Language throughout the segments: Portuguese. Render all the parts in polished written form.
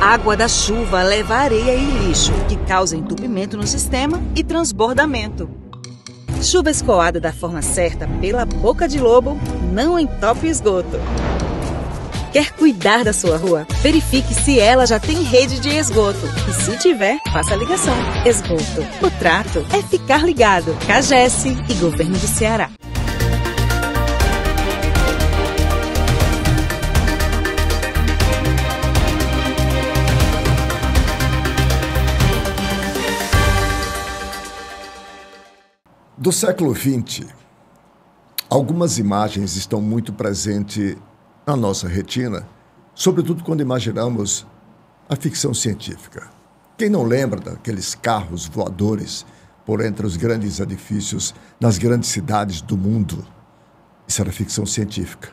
água da chuva leva areia e lixo, que causa entupimento no sistema e transbordamento. Chuva escoada da forma certa pela boca de lobo não entope o esgoto. Quer cuidar da sua rua? Verifique se ela já tem rede de esgoto. E se tiver, faça a ligação. Esgoto. O trato é ficar ligado. CAGES e Governo do Ceará. Do século XX, algumas imagens estão muito presentes na nossa retina, sobretudo quando imaginamos a ficção científica. Quem não lembra daqueles carros voadores por entre os grandes edifícios nas grandes cidades do mundo? Isso era ficção científica.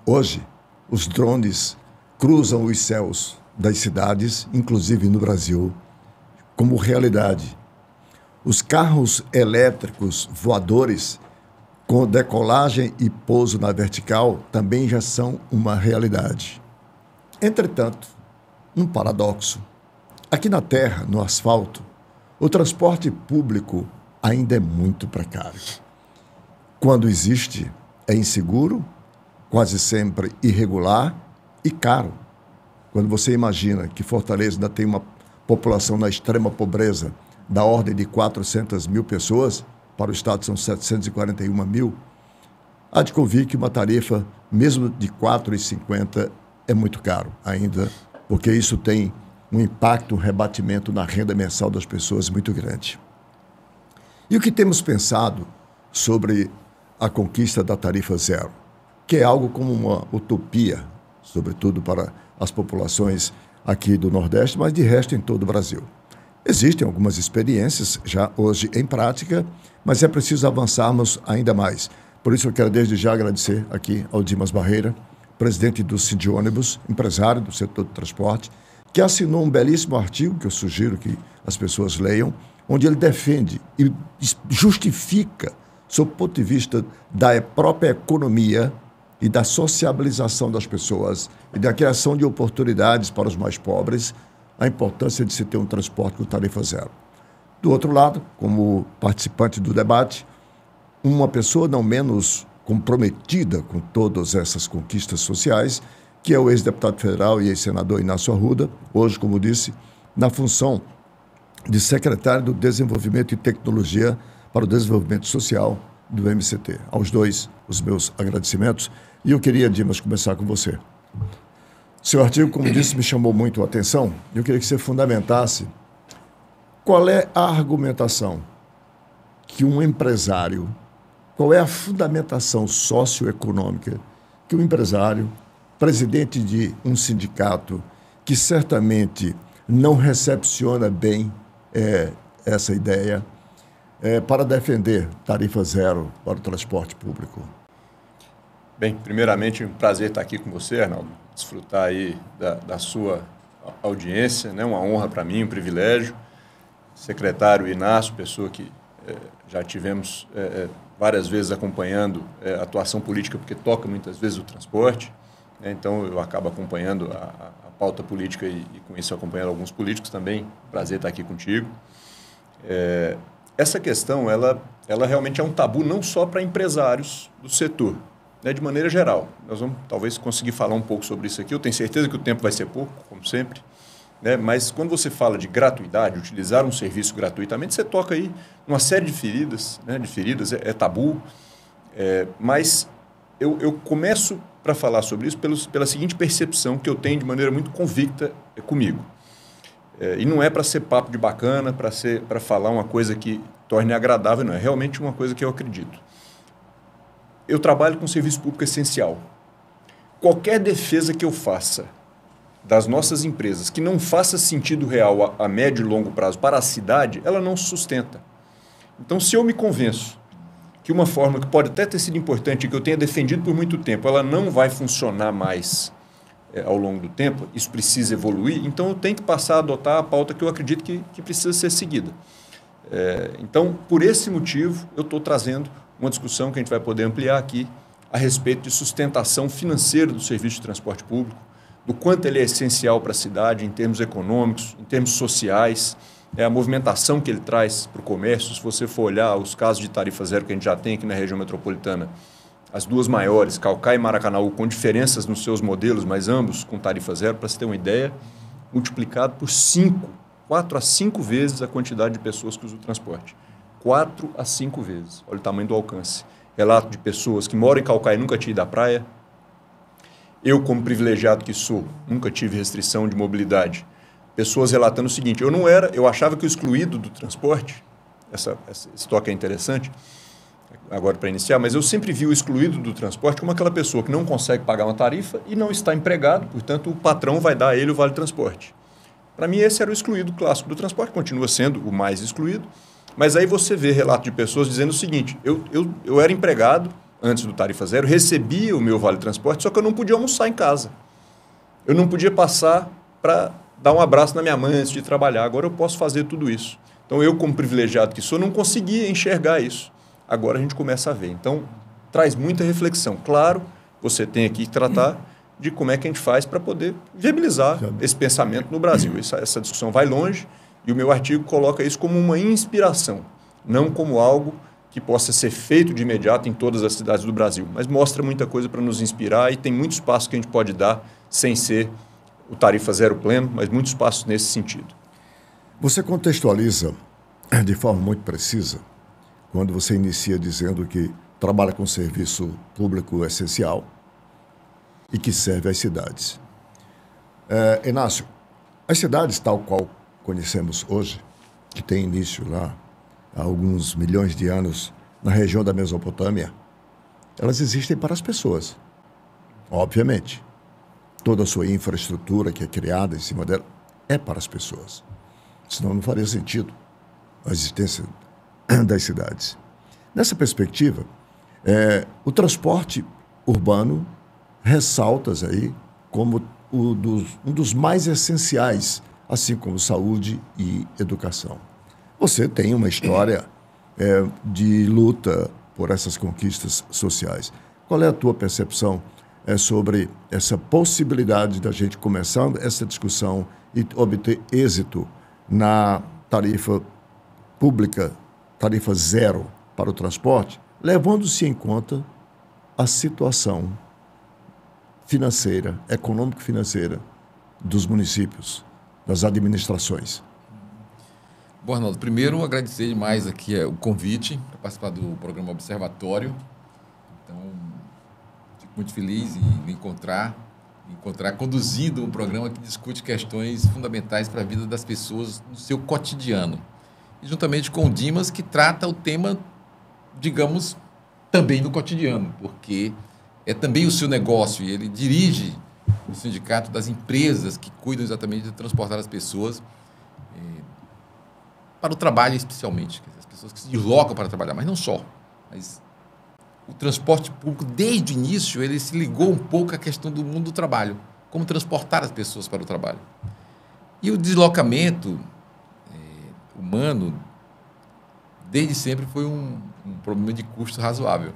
Hoje, os drones cruzam os céus das cidades, inclusive no Brasil, como realidade. Os carros elétricos voadores com decolagem e pouso na vertical também já são uma realidade. Entretanto, um paradoxo. Aqui na terra, no asfalto, o transporte público ainda é muito precário. Quando existe, é inseguro, quase sempre irregular e caro. Quando você imagina que Fortaleza ainda tem uma população na extrema pobreza, da ordem de 400 mil pessoas, para o Estado são 741 mil, há de convir que uma tarifa, mesmo de R$ 4,50, é muito caro ainda, porque isso tem um impacto, um rebatimento na renda mensal das pessoas muito grande. E o que temos pensado sobre a conquista da tarifa zero, que é algo como uma utopia, sobretudo para as populações aqui do Nordeste, mas de resto em todo o Brasil. Existem algumas experiências já hoje em prática, mas é preciso avançarmos ainda mais. Por isso eu quero desde já agradecer aqui ao Dimas Barreira, presidente do Sindônibus, empresário do setor do transporte, que assinou um belíssimo artigo, que eu sugiro que as pessoas leiam, onde ele defende e justifica, sob o ponto de vista da própria economia e da sociabilização das pessoas e da criação de oportunidades para os mais pobres, a importância de se ter um transporte com tarifa zero. Do outro lado, como participante do debate, uma pessoa não menos comprometida com todas essas conquistas sociais, que é o ex-deputado federal e ex-senador Inácio Arruda, hoje, como disse, na função de secretário do Desenvolvimento e Tecnologia para o Desenvolvimento Social do MCT. Aos dois, os meus agradecimentos. E eu queria, Dimas, começar com você. Seu artigo, como disse, me chamou muito a atenção. Eu queria que você fundamentasse qual é a argumentação que um empresário, qual é a fundamentação socioeconômica que um empresário, presidente de um sindicato, que certamente não recepciona bem essa ideia, para defender tarifa zero para o transporte público. Bem, primeiramente, um prazer estar aqui com você, Arnaldo. Desfrutar aí da sua audiência, né? Uma honra para mim, um privilégio. Secretário Inácio, pessoa que já tivemos várias vezes acompanhando a atuação política, porque toca muitas vezes o transporte, né? Então eu acabo acompanhando a pauta política e com isso acompanhando alguns políticos também. Prazer estar aqui contigo. Essa questão, ela realmente é um tabu não só para empresários do setor, né, de maneira geral. Nós vamos talvez conseguir falar um pouco sobre isso aqui. Eu tenho certeza que o tempo vai ser pouco, como sempre, né, mas quando você fala de gratuidade, utilizar um serviço gratuitamente, você toca aí uma série de feridas, né, é tabu, mas eu começo para falar sobre isso pela seguinte percepção que eu tenho de maneira muito convicta comigo. E não é para ser papo de bacana, para falar uma coisa que torne agradável, não. É realmente uma coisa que eu acredito. Eu trabalho com serviço público essencial. Qualquer defesa que eu faça das nossas empresas que não faça sentido real a médio e longo prazo para a cidade, ela não se sustenta. Então, se eu me convenço que uma forma que pode até ter sido importante e que eu tenha defendido por muito tempo, ela não vai funcionar mais ao longo do tempo, isso precisa evoluir, então eu tenho que passar a adotar a pauta que eu acredito que precisa ser seguida. Então, por esse motivo, eu estou trazendo uma discussão que a gente vai poder ampliar aqui a respeito de sustentação financeira do serviço de transporte público, do quanto ele é essencial para a cidade em termos econômicos, em termos sociais, a movimentação que ele traz para o comércio. Se você for olhar os casos de tarifa zero que a gente já tem aqui na região metropolitana, as duas maiores, Caucaia e Maracanaú, com diferenças nos seus modelos, mas ambos com tarifa zero, para você ter uma ideia, multiplicado por 4 a 5 vezes a quantidade de pessoas que usam o transporte. 4 a 5 vezes. Olha o tamanho do alcance. Relato de pessoas que moram em Caucaia e nunca tinham ido à praia. Eu, como privilegiado que sou, nunca tive restrição de mobilidade. Pessoas relatando o seguinte: eu achava que o excluído do transporte, esse toque é interessante, agora para iniciar, mas eu sempre vi o excluído do transporte como aquela pessoa que não consegue pagar uma tarifa e não está empregado, portanto o patrão vai dar a ele o vale-transporte. Para mim esse era o excluído clássico do transporte, continua sendo o mais excluído, mas aí você vê relato de pessoas dizendo o seguinte: eu era empregado antes do tarifa zero, recebia o meu vale-transporte, só que eu não podia almoçar em casa. Eu não podia passar para dar um abraço na minha mãe antes de trabalhar. Agora eu posso fazer tudo isso. Então eu, como privilegiado que sou, não conseguia enxergar isso. Agora a gente começa a ver. Então, traz muita reflexão. Claro, você tem aqui que tratar de como é que a gente faz para poder viabilizar esse pensamento no Brasil. Essa discussão vai longe e o meu artigo coloca isso como uma inspiração, não como algo que possa ser feito de imediato em todas as cidades do Brasil, mas mostra muita coisa para nos inspirar e tem muitos passos que a gente pode dar sem ser o tarifa zero pleno, mas muitos passos nesse sentido. Você contextualiza de forma muito precisa quando você inicia dizendo que trabalha com serviço público essencial e que serve às cidades. Inácio, as cidades tal qual conhecemos hoje, que tem início lá há alguns milhões de anos na região da Mesopotâmia, elas existem para as pessoas, obviamente. Toda a sua infraestrutura que é criada em cima dela é para as pessoas. Senão não faria sentido a existência das cidades. Nessa perspectiva, o transporte urbano ressaltas aí como um dos mais essenciais, assim como saúde e educação. Você tem uma história de luta por essas conquistas sociais. Qual é a tua percepção sobre essa possibilidade da gente começar essa discussão e obter êxito na tarifa pública, tarifa zero para o transporte, levando-se em conta a situação financeira, econômico-financeira dos municípios, das administrações? Bom, Arnaldo, primeiro agradecer demais aqui o convite para participar do programa Observatório. Então, fico muito feliz em me encontrar conduzindo um programa que discute questões fundamentais para a vida das pessoas no seu cotidiano. E juntamente com o Dimas, que trata o tema, digamos, também do cotidiano, porque é também o seu negócio e ele dirige o sindicato das empresas que cuidam exatamente de transportar as pessoas para o trabalho, especialmente. As pessoas que se deslocam para trabalhar, mas não só. Mas o transporte público, desde o início, ele se ligou um pouco à questão do mundo do trabalho, como transportar as pessoas para o trabalho. E o deslocamento humano, desde sempre, foi um problema de custo razoável.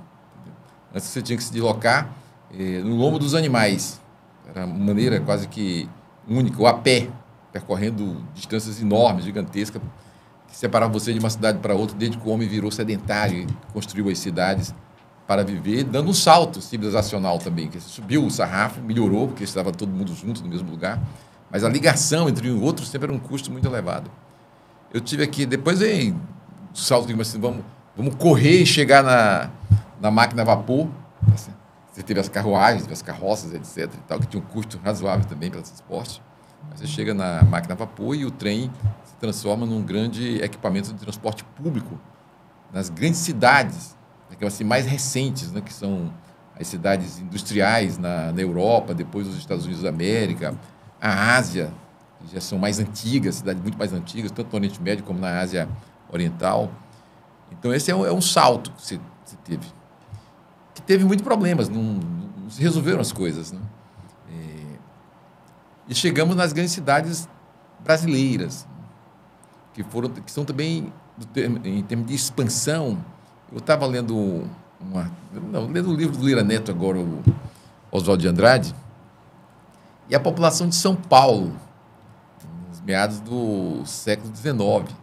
Antes você tinha que se deslocar no lombo dos animais. Era uma maneira quase que única, ou a pé, percorrendo distâncias enormes, gigantescas, que separavam você de uma cidade para outra, desde que o homem virou sedentário e construiu as cidades para viver, dando um salto civilizacional também, que subiu o sarrafo, melhorou, porque estava todo mundo junto no mesmo lugar, mas a ligação entre um e outro sempre era um custo muito elevado. Eu tive aqui, depois veio o salto, assim, vamos correr e chegar na máquina a vapor. Você teve as carruagens, teve as carroças, etc., e tal, que tinha um custo razoável também para transporte. Mas você chega na máquina a vapor e o trem se transforma num grande equipamento de transporte público nas grandes cidades, aquelas assim, mais recentes, né, que são as cidades industriais na Europa, depois os Estados Unidos da América, a Ásia, que já são mais antigas, cidades muito mais antigas, tanto no Oriente Médio como na Ásia Oriental. Então, esse é um salto que você teve. Que teve muitos problemas, não se resolveram as coisas, né? E chegamos nas grandes cidades brasileiras, que são também, em termos de expansão. Eu estava lendo lendo o livro do Lira Neto agora, o Oswaldo de Andrade, E a população de São Paulo, nos meados do século XIX,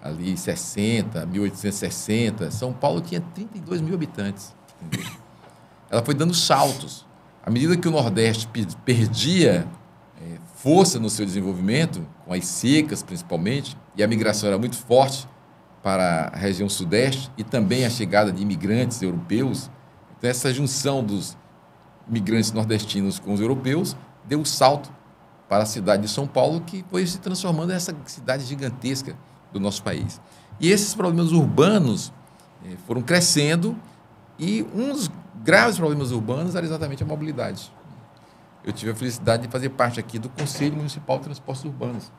ali 60, 1860, São Paulo tinha 32 mil habitantes. Entendeu? Ela foi dando saltos. À medida que o Nordeste perdia força no seu desenvolvimento, com as secas principalmente, e a migração era muito forte para a região Sudeste, e também a chegada de imigrantes europeus, então essa junção dos imigrantes nordestinos com os europeus deu um salto para a cidade de São Paulo, que foi se transformando nessa cidade gigantesca do nosso país. E esses problemas urbanos foram crescendo, e um dos graves problemas urbanos era exatamente a mobilidade. Eu tive a felicidade de fazer parte aqui do Conselho Municipal de Transportes Urbanos.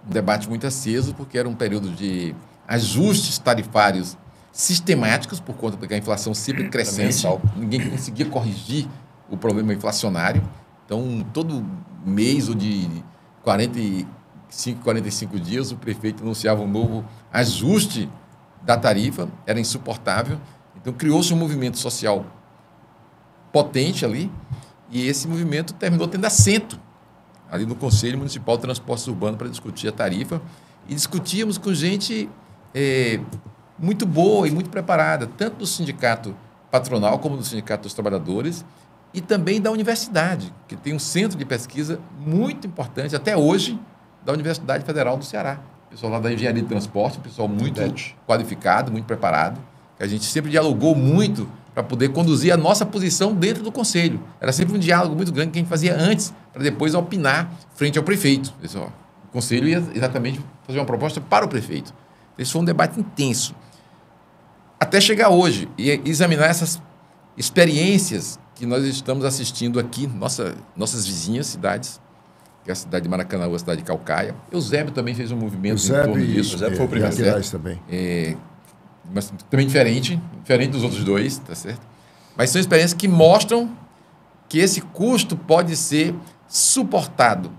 Um debate muito aceso, porque era um período de ajustes tarifários sistemáticos, por conta da inflação sempre crescente. Ninguém conseguia corrigir o problema inflacionário. Então, todo mês ou de 45 dias, o prefeito anunciava um novo ajuste da tarifa, era insuportável. Então, criou-se um movimento social potente ali, e esse movimento terminou tendo assento ali no Conselho Municipal de Transportes Urbanos para discutir a tarifa, e discutíamos com gente muito boa e muito preparada, tanto do sindicato patronal como do sindicato dos trabalhadores, e também da universidade, que tem um centro de pesquisa muito importante, até hoje, da Universidade Federal do Ceará. O pessoal lá da Engenharia de Transporte, um pessoal muito qualificado, muito preparado, que a gente sempre dialogou muito para poder conduzir a nossa posição dentro do Conselho. Era sempre um diálogo muito grande que a gente fazia antes, para depois opinar frente ao prefeito. O Conselho ia exatamente fazer uma proposta para o prefeito. Esse foi um debate intenso. Até chegar hoje e examinar essas experiências que nós estamos assistindo aqui, nossas vizinhas cidades, que é a cidade de Maracanã, a cidade de Caucaia. Eusébio também fez um movimento em torno disso. Eusébio foi o primeiro. Também. Mas também diferente dos outros dois, tá certo? Mas são experiências que mostram que esse custo pode ser suportado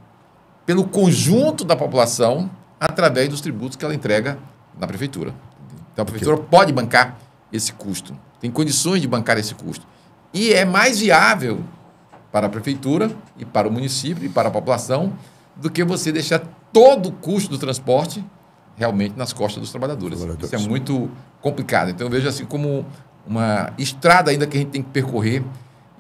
pelo conjunto da população através dos tributos que ela entrega na prefeitura. Então, a prefeitura pode bancar esse custo, tem condições de bancar esse custo. E é mais viável para a prefeitura e para o município e para a população do que você deixar todo o custo do transporte realmente nas costas dos trabalhadores. Isso é muito complicado. Então, eu vejo assim como uma estrada ainda que a gente tem que percorrer,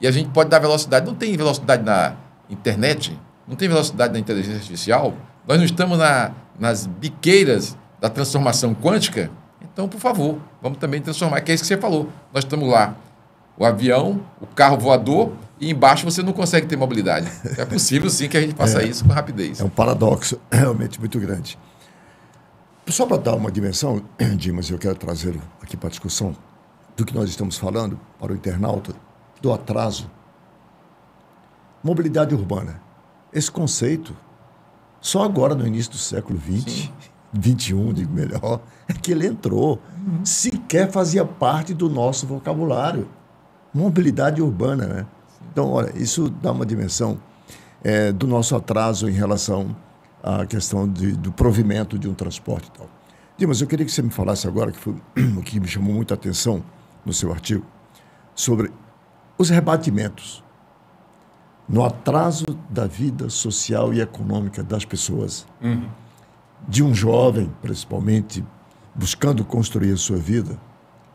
e a gente pode dar velocidade. Não tem velocidade na internet, não tem velocidade na inteligência artificial, nós não estamos nas biqueiras da transformação quântica. Então, por favor, vamos também transformar, que é isso que você falou. Nós estamos lá, o avião, o carro voador, e embaixo você não consegue ter mobilidade. É possível, sim, que a gente faça isso com rapidez. É um paradoxo realmente muito grande. Só para dar uma dimensão, Dimas, eu quero trazer aqui para a discussão do que nós estamos falando para o internauta, do atraso. Mobilidade urbana. Esse conceito, só agora no início do século XX, XXI, digo melhor, é que ele entrou. Sequer fazia parte do nosso vocabulário. Mobilidade urbana, né? Então, olha, isso dá uma dimensão do nosso atraso em relação à questão do provimento de um transporte e tal. Dimas, eu queria que você me falasse agora, que foi o que me chamou muita atenção no seu artigo, sobre os rebatimentos no atraso da vida social e econômica das pessoas. De um jovem, principalmente, buscando construir a sua vida,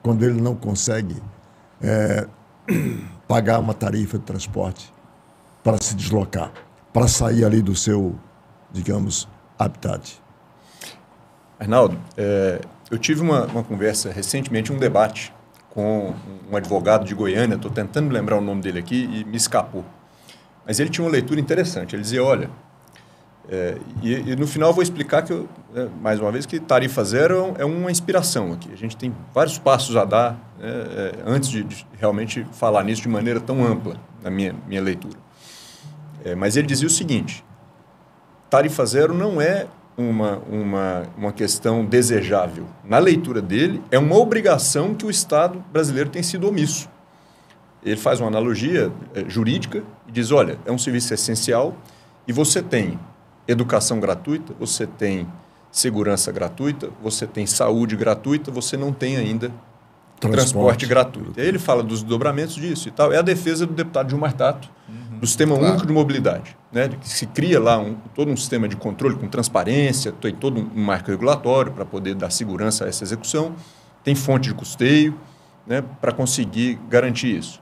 quando ele não consegue pagar uma tarifa de transporte para se deslocar, para sair ali do seu, digamos, habitat. Arnaldo, eu tive uma conversa recentemente, um debate com um advogado de Goiânia, estou tentando lembrar o nome dele aqui e me escapou. Mas ele tinha uma leitura interessante. Ele dizia, olha, e no final eu vou explicar que, mais uma vez, que tarifa zero é uma inspiração aqui. A gente tem vários passos a dar antes de realmente falar nisso de maneira tão ampla, na minha leitura. Mas ele dizia o seguinte, tarifa zero não é uma questão desejável. Na leitura dele, é uma obrigação que o Estado brasileiro tem sido omisso. Ele faz uma analogia jurídica e diz, olha, é um serviço essencial e você tem educação gratuita, você tem segurança gratuita, você tem saúde gratuita, você não tem ainda transporte gratuito. E aí ele fala dos desdobramentos disso e tal. É a defesa do deputado Gilmar Tato, do Sistema Único de Mobilidade, né? De que se cria lá todo um sistema de controle com transparência, tem todo um marco regulatório para poder dar segurança a essa execução, tem fonte de custeio, né? Para conseguir garantir isso.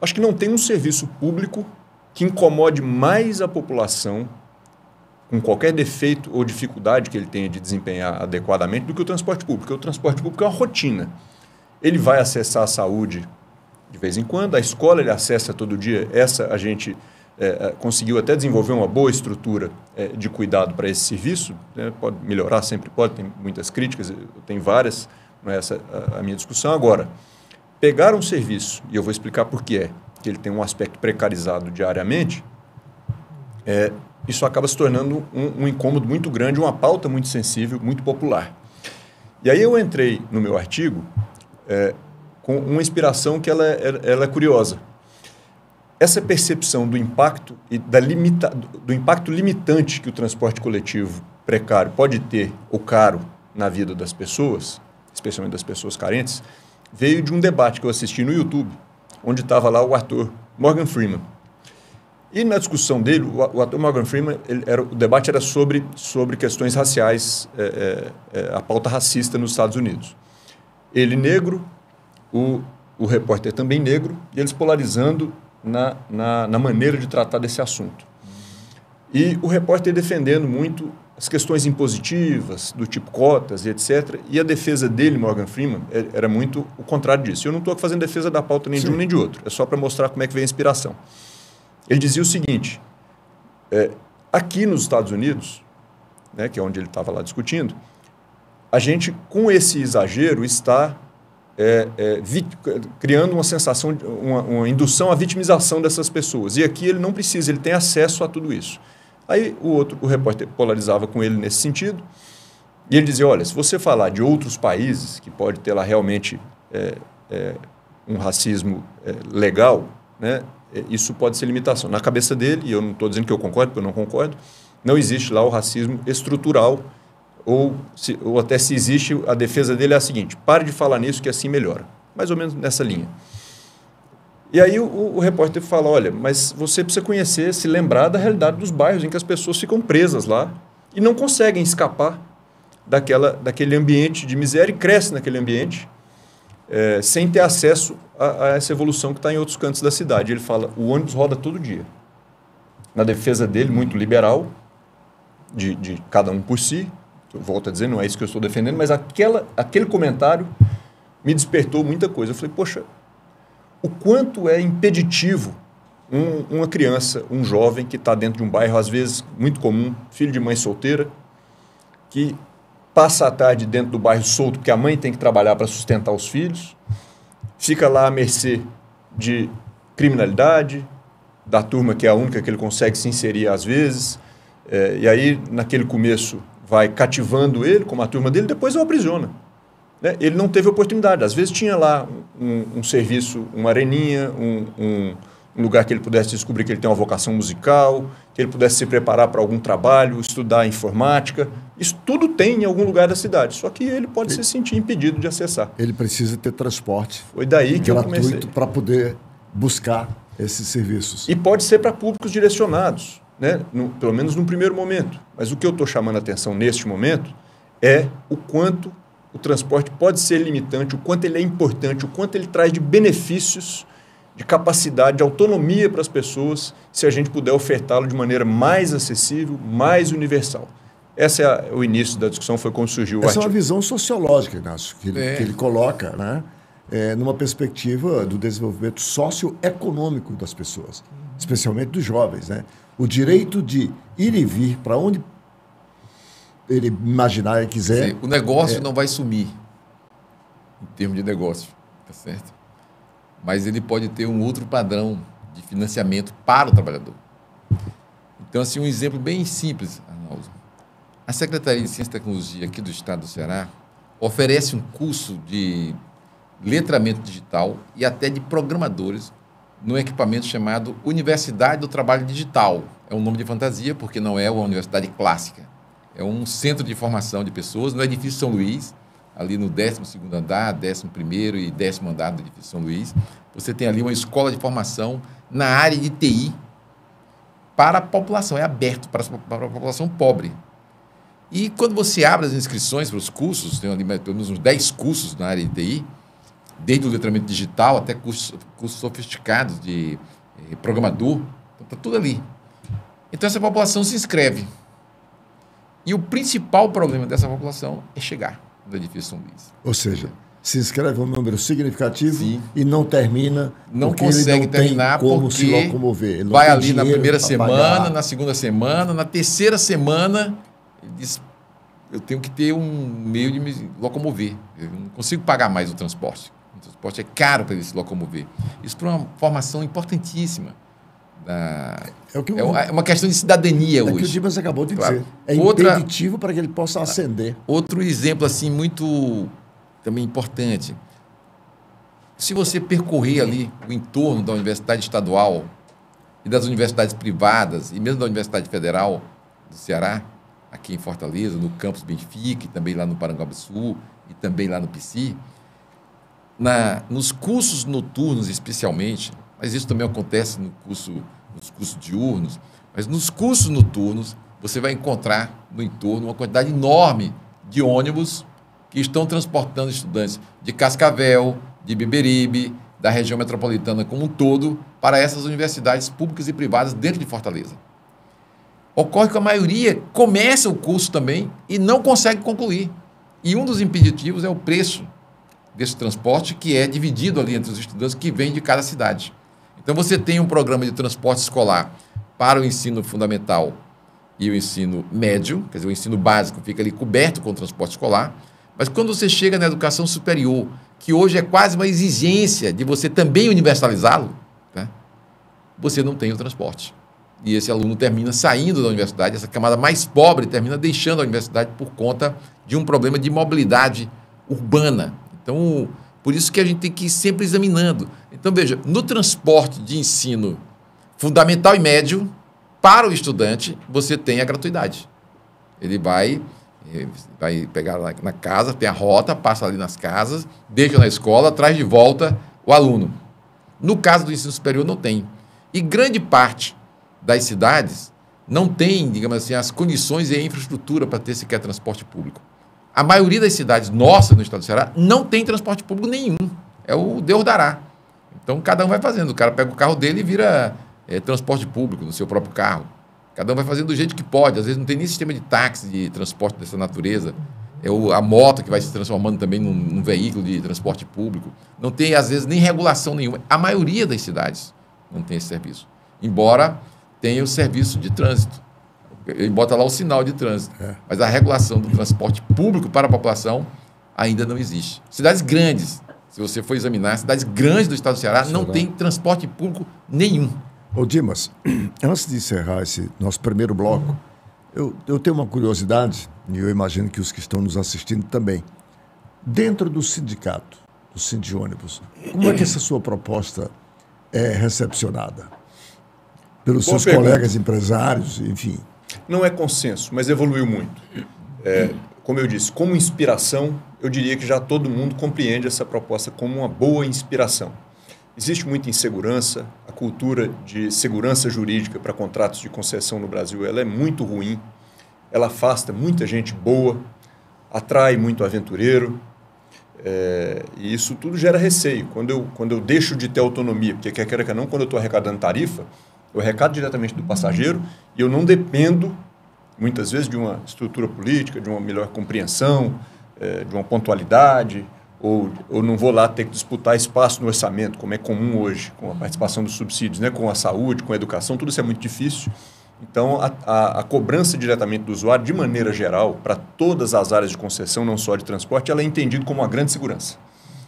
Acho que não tem um serviço público que incomode mais a população com qualquer defeito ou dificuldade que ele tenha de desempenhar adequadamente do que o transporte público. Porque o transporte público é uma rotina. Ele vai acessar a saúde de vez em quando, a escola ele acessa todo dia. Essa a gente conseguiu até desenvolver uma boa estrutura de cuidado para esse serviço. Né? Pode melhorar, sempre pode, tem muitas críticas, tem várias, não é essa a minha discussão. Agora, pegar um serviço, e eu vou explicar por que ele tem um aspecto precarizado diariamente, isso acaba se tornando um incômodo muito grande, uma pauta muito sensível, muito popular. E aí eu entrei no meu artigo com uma inspiração que ela é curiosa. Essa percepção do impacto e do impacto limitante que o transporte coletivo precário pode ter, ou caro, na vida das pessoas, especialmente das pessoas carentes, veio de um debate que eu assisti no YouTube, onde estava lá o ator Morgan Freeman. E na discussão dele, o ator Morgan Freeman, o debate era sobre questões raciais, a pauta racista nos Estados Unidos. Ele negro, o repórter também negro, e eles polarizando na maneira de tratar desse assunto. E o repórter defendendo muito as questões impositivas, do tipo cotas e etc. E a defesa dele, Morgan Freeman, era muito o contrário disso. Eu não estou fazendo defesa da pauta nem de um nem de outro, é só para mostrar como é que vem a inspiração. Ele dizia o seguinte, aqui nos Estados Unidos, né, que é onde ele estava lá discutindo, a gente, com esse exagero, está criando uma sensação, uma indução à vitimização dessas pessoas. E aqui ele não precisa, ele tem acesso a tudo isso. Aí o repórter polarizava com ele nesse sentido, e ele dizia, olha, se você falar de outros países, que pode ter lá realmente um racismo legal, né, isso pode ser limitação. Na cabeça dele, e eu não estou dizendo que eu concordo, porque eu não concordo, não existe lá o racismo estrutural, ou até se existe, a defesa dele é a seguinte, pare de falar nisso que assim melhora. Mais ou menos nessa linha. E aí o repórter fala, olha, mas você precisa conhecer, se lembrar da realidade dos bairros em que as pessoas ficam presas lá e não conseguem escapar daquele ambiente de miséria e crescem naquele ambiente sem ter acesso a essa evolução que está em outros cantos da cidade. Ele fala, o ônibus roda todo dia. Na defesa dele, muito liberal, de cada um por si, eu volto a dizer, não é isso que eu estou defendendo, mas aquele comentário me despertou muita coisa. Eu falei, poxa, o quanto é impeditivo uma criança, um jovem que está dentro de um bairro, às vezes muito comum, filho de mãe solteira, que passa a tarde dentro do bairro solto, porque a mãe tem que trabalhar para sustentar os filhos, fica lá à mercê de criminalidade, da turma que é a única que ele consegue se inserir às vezes, e aí, naquele começo, vai cativando ele, como a turma dele, depois o aprisiona. Né? Ele não teve oportunidade. Às vezes tinha lá um serviço, uma areninha, um lugar que ele pudesse descobrir que ele tem uma vocação musical, que ele pudesse se preparar para algum trabalho, estudar informática. Isso tudo tem em algum lugar da cidade, só que ele pode se sentir impedido de acessar. Ele precisa ter transporte. Foi daí que eu comecei. Gratuito para poder buscar esses serviços. E pode ser para públicos direcionados, né? Pelo menos num primeiro momento. Mas o que eu estou chamando a atenção neste momento é o quanto o transporte pode ser limitante, o quanto ele é importante, o quanto ele traz de benefícios, de capacidade, de autonomia para as pessoas, se a gente puder ofertá-lo de maneira mais acessível, mais universal. Esse é o início da discussão, foi como surgiu o artigo. Essa é uma visão sociológica, Inácio, que ele coloca, né? Numa perspectiva do desenvolvimento socioeconômico das pessoas, especialmente dos jovens, né? O direito de ir e vir para onde ele imaginar e quiser. Sim, o negócio não vai sumir, em termos de negócio, tá certo? Mas ele pode ter um outro padrão de financiamento para o trabalhador. Então, assim, um exemplo bem simples, Arnaldo. A Secretaria de Ciência e Tecnologia aqui do Estado do Ceará oferece um curso de letramento digital e até de programadores num equipamento chamado Universidade do Trabalho Digital. É um nome de fantasia, porque não é uma universidade clássica. É um centro de formação de pessoas no edifício São Luís, ali no 12º andar, 11º e 10º andar do edifício São Luís, você tem ali uma escola de formação na área de TI para a população, é aberto para a população pobre. E quando você abre as inscrições para os cursos, tem ali pelo menos uns 10 cursos na área de TI, desde o letramento digital até cursos sofisticados de programador, então está tudo ali. Então essa população se inscreve. E o principal problema dessa população é chegar no edifício São Luís. Ou seja, se inscreve um número significativo. Sim. E não termina, não porque consegue ele não terminar tem como porque se locomover. Ele não vai tem ali na dinheiro primeira para semana, pagar. na segunda semana, na terceira semana, ele diz, eu tenho que ter um meio de me locomover. Eu não consigo pagar mais o transporte. O transporte é caro para ele se locomover. Isso para uma formação importantíssima. É uma questão de cidadania hoje. É que o Dimas acabou de Claro. dizer. É impeditivo para que ele possa ascender. Outro exemplo assim muito também importante. Se você percorrer ali o entorno da Universidade Estadual e das universidades privadas, e mesmo da Universidade Federal do Ceará, aqui em Fortaleza, no campus Benfica, e também lá no Parangabuçu, e também lá no PC, nos cursos noturnos especialmente, mas isso também acontece nos cursos diurnos, mas nos cursos noturnos você vai encontrar no entorno uma quantidade enorme de ônibus que estão transportando estudantes de Cascavel, de Beberibe, da região metropolitana como um todo, para essas universidades públicas e privadas dentro de Fortaleza. Ocorre que a maioria começa o curso também e não consegue concluir. E um dos impeditivos é o preço desse transporte, que é dividido ali entre os estudantes que vêm de cada cidade. Então, você tem um programa de transporte escolar para o ensino fundamental e o ensino médio, quer dizer, o ensino básico fica ali coberto com o transporte escolar, mas quando você chega na educação superior, que hoje é quase uma exigência de você também universalizá-lo, né, você não tem o transporte. E esse aluno termina saindo da universidade, essa camada mais pobre termina deixando a universidade por conta de um problema de mobilidade urbana. Então, por isso que a gente tem que ir sempre examinando. Então, veja, no transporte de ensino fundamental e médio, para o estudante, você tem a gratuidade. Ele vai pegar lá na casa, tem a rota, passa ali nas casas, deixa na escola, traz de volta o aluno. No caso do ensino superior, não tem. E grande parte das cidades não tem, digamos assim, as condições e a infraestrutura para ter sequer transporte público. A maioria das cidades nossas no estado do Ceará não tem transporte público nenhum. É o Deus dará. Então, cada um vai fazendo. O cara pega o carro dele e vira transporte público no seu próprio carro. Cada um vai fazendo do jeito que pode. Às vezes não tem nem sistema de táxi, de transporte dessa natureza. É a moto que vai se transformando também num veículo de transporte público. Não tem, às vezes, nem regulação nenhuma. A maioria das cidades não tem esse serviço. Embora tenha o serviço de trânsito. Ele bota lá o sinal de trânsito. Mas a regulação do transporte público para a população ainda não existe. Cidades grandes, se você for examinar, cidades grandes do estado do Ceará não tem transporte público nenhum. Ô Dimas, antes de encerrar esse nosso primeiro bloco, eu tenho uma curiosidade, e eu imagino que os que estão nos assistindo também. Dentro do sindicato, do Sindiônibus, como é que essa sua proposta é recepcionada? Pelos seus colegas empresários, enfim. Não é consenso, mas evoluiu muito. Como eu disse, como inspiração, eu diria que já todo mundo compreende essa proposta como uma boa inspiração. Existe muita insegurança, a cultura de segurança jurídica para contratos de concessão no Brasil ela é muito ruim, ela afasta muita gente boa, atrai muito aventureiro, e isso tudo gera receio. Quando eu deixo de ter autonomia, porque quer queira que não, quando eu estou arrecadando tarifa, eu arrecado diretamente do passageiro e eu não dependo, muitas vezes, de uma estrutura política, de uma melhor compreensão, de uma pontualidade, ou não vou lá ter que disputar espaço no orçamento, como é comum hoje, com a participação dos subsídios, né, com a saúde, com a educação, tudo isso é muito difícil. Então, a cobrança diretamente do usuário, de maneira geral, para todas as áreas de concessão, não só de transporte, ela é entendida como uma grande segurança.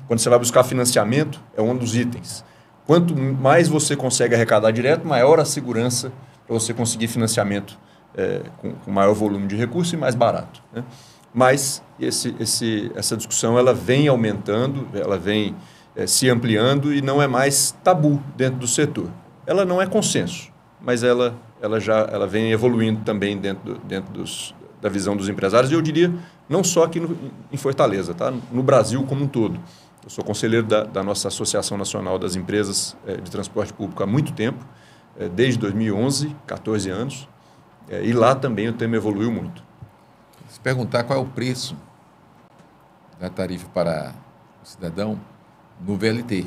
Quando você vai buscar financiamento, é um dos itens. Quanto mais você consegue arrecadar direto, maior a segurança para você conseguir financiamento com maior volume de recursos e mais barato, né? Mas essa discussão ela vem aumentando, ela vem se ampliando e não é mais tabu dentro do setor. Ela não é consenso, mas ela vem evoluindo também dentro da visão dos empresários, e eu diria não só aqui em Fortaleza, tá? No Brasil como um todo. Eu sou conselheiro da nossa Associação Nacional das Empresas de Transporte Público há muito tempo, desde 2011, 14 anos, e lá também o tema evoluiu muito. Se perguntar qual é o preço da tarifa para o cidadão no VLT.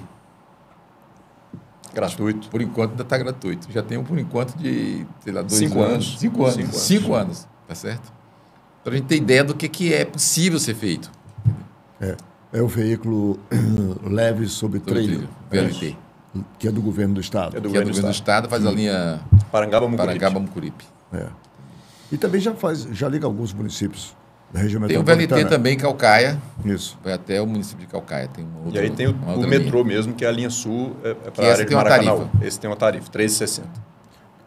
Gratuito. Por enquanto ainda está gratuito. Já tem por enquanto de, sei lá, 5 anos. 5 anos. 5 anos, tá certo? Para a gente ter ideia do que é possível ser feito. É o veículo leve sobre trilho. VLT. Que é do governo do Estado. É do Que é do governo do Estado, faz a linha Parangaba-Mucuripe. E também já liga alguns municípios da região Tem o metropolitana. VLT também, Calcaia. Isso. Vai até o município de Calcaia. Tem um outro, e aí tem o metrô mesmo, que é a linha sul, para a área de Maracanã. Esse tem uma tarifa, R$ 3,60.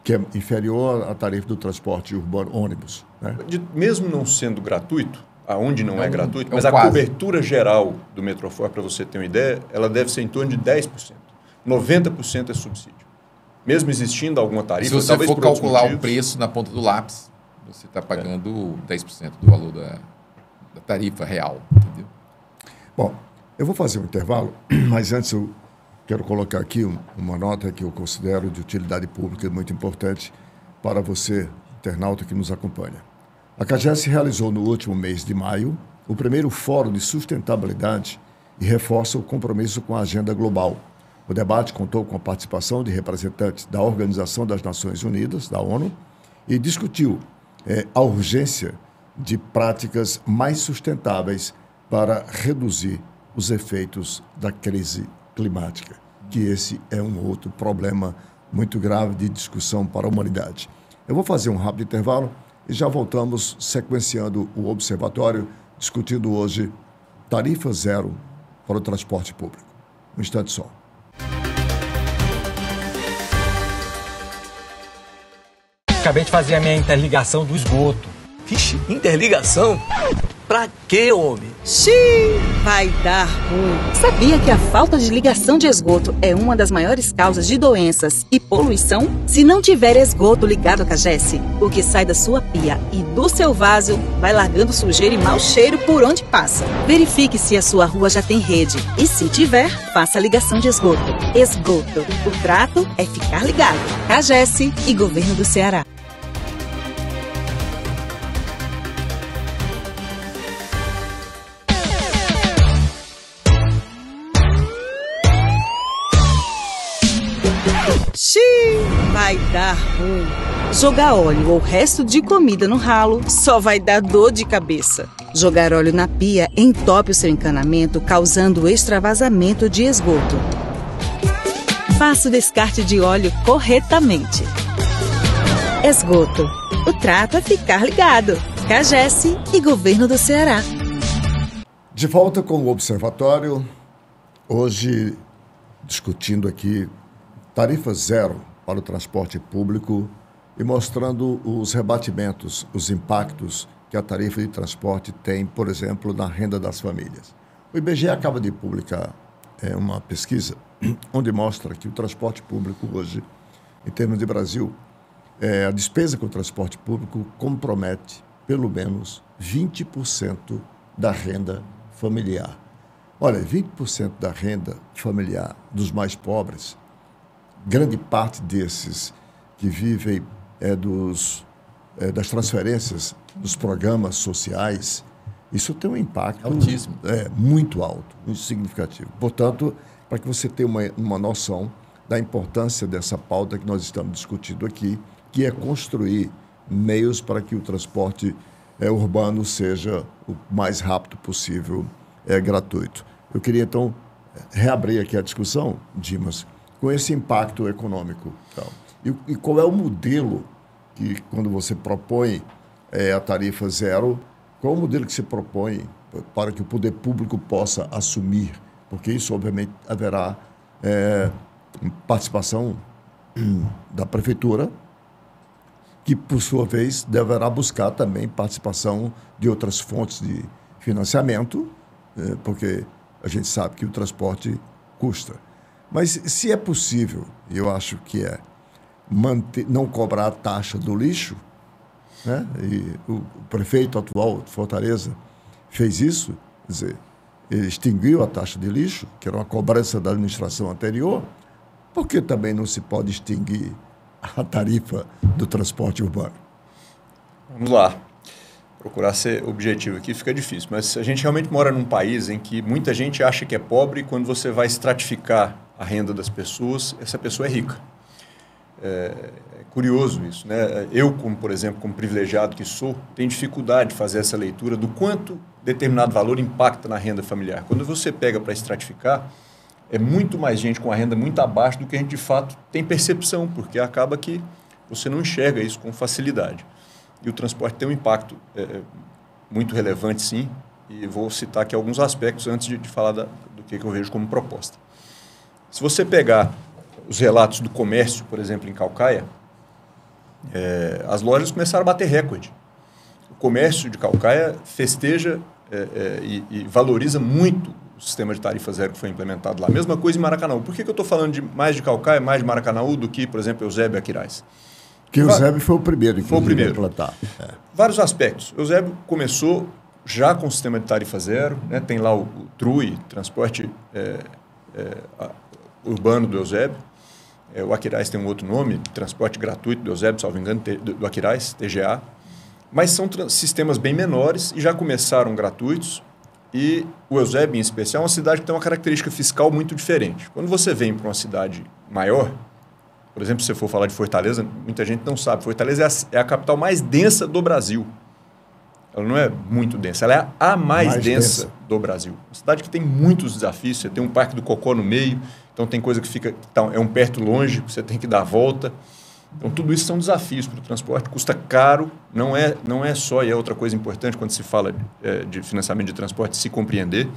Que é inferior à tarifa do transporte urbano ônibus. Né? Mesmo não sendo gratuito, aonde não é gratuito, mas quase. a cobertura geral do Metrofor, para você ter uma ideia, ela deve ser em torno de 10%. 90% é subsídio. Mesmo existindo alguma tarifa, se você talvez for por outros calcular motivos, o preço na ponta do lápis, você está pagando 10% do valor da tarifa real. Entendeu? Bom, eu vou fazer um intervalo, mas antes eu quero colocar aqui uma nota que eu considero de utilidade pública muito importante para você, internauta que nos acompanha. A CAGES realizou no último mês de maio o primeiro Fórum de Sustentabilidade e reforça o compromisso com a agenda global. O debate contou com a participação de representantes da Organização das Nações Unidas, da ONU, e discutiu a urgência de práticas mais sustentáveis para reduzir os efeitos da crise climática, que esse é um outro problema muito grave de discussão para a humanidade. Eu vou fazer um rápido intervalo e já voltamos sequenciando o observatório, discutindo hoje tarifa zero para o transporte público. Um instante só. Acabei de fazer a minha interligação do esgoto. Vixe, interligação? Pra quê, homem? Xiii, vai dar ruim. Sabia que a falta de ligação de esgoto é uma das maiores causas de doenças e poluição? Se não tiver esgoto ligado à CAGES, o que sai da sua pia e do seu vaso vai largando sujeira e mau cheiro por onde passa. Verifique se a sua rua já tem rede e, se tiver, faça a ligação de esgoto. Esgoto. O trato é ficar ligado. CAGES e Governo do Ceará. Vai dar ruim. Jogar óleo ou resto de comida no ralo só vai dar dor de cabeça. Jogar óleo na pia entope o seu encanamento, causando extravasamento de esgoto. Faça o descarte de óleo corretamente. Esgoto. O trato é ficar ligado. CAGES e Governo do Ceará. De volta com o Observatório, hoje discutindo aqui tarifa zero para o transporte público e mostrando os rebatimentos, os impactos que a tarifa de transporte tem, por exemplo, na renda das famílias. O IBGE acaba de publicar uma pesquisa onde mostra que o transporte público hoje, em termos de Brasil, a despesa com o transporte público compromete pelo menos 20% da renda familiar. Olha, 20% da renda familiar dos mais pobres, grande parte desses que vivem das transferências dos programas sociais, isso tem um impacto altíssimo, muito alto, muito significativo. Portanto, para que você tenha uma noção da importância dessa pauta que nós estamos discutindo aqui, que é construir meios para que o transporte urbano seja o mais rápido possível gratuito. Eu queria, então, reabrir aqui a discussão, Dimas, com esse impacto econômico. Então. E qual é o modelo que, quando você propõe a tarifa zero, qual é o modelo que se propõe para que o poder público possa assumir? Porque isso, obviamente, haverá participação da prefeitura, que, por sua vez, deverá buscar também participação de outras fontes de financiamento, porque a gente sabe que o transporte custa. Mas se é possível, eu acho que não cobrar a taxa do lixo, né? E o prefeito atual de Fortaleza fez isso, quer dizer, ele extinguiu a taxa de lixo, que era uma cobrança da administração anterior. Por que também não se pode extinguir a tarifa do transporte urbano? Vamos lá. Procurar ser objetivo aqui fica difícil, mas a gente realmente mora num país em que muita gente acha que é pobre e quando você vai estratificar a renda das pessoas, essa pessoa é rica. É curioso isso, né? Eu, por exemplo, como privilegiado que sou, tenho dificuldade de fazer essa leitura do quanto determinado valor impacta na renda familiar. Quando você pega para estratificar, é muito mais gente com a renda muito abaixo do que a gente de fato tem percepção, porque acaba que você não enxerga isso com facilidade. E o transporte tem um impacto muito relevante, sim, e vou citar aqui alguns aspectos antes de falar do que eu vejo como proposta. Se você pegar os relatos do comércio, por exemplo, em Caucaia, as lojas começaram a bater recorde. O comércio de Caucaia festeja e valoriza muito o sistema de tarifa zero que foi implementado lá. Mesma coisa em Maracanaú. Por que eu estou falando mais de Caucaia, mais de Maracanaú do que, por exemplo, Eusébio e Aquiraz? Que o Eusébio foi o primeiro, foi o primeiro a implantar. Vários aspectos. O Eusébio começou já com o sistema de tarifa zero, né? Tem lá o TRUI, transporte urbano do Eusébio. O Aquiraz tem um outro nome, transporte gratuito do Eusébio, salvo engano, do Aquiraz, TGA. Mas são sistemas bem menores e já começaram gratuitos. E o Eusébio, em especial, é uma cidade que tem uma característica fiscal muito diferente. Quando você vem para uma cidade maior, por exemplo, se você for falar de Fortaleza, muita gente não sabe. Fortaleza é a capital mais densa do Brasil. Ela não é muito densa, ela é a mais densa do Brasil. Uma cidade que tem muitos desafios. Você tem um Parque do Cocó no meio, então tem coisa que fica é um perto longe, você tem que dar a volta. Então, tudo isso são desafios para o transporte, custa caro, não é só, e é outra coisa importante quando se fala de financiamento de transporte, se compreender.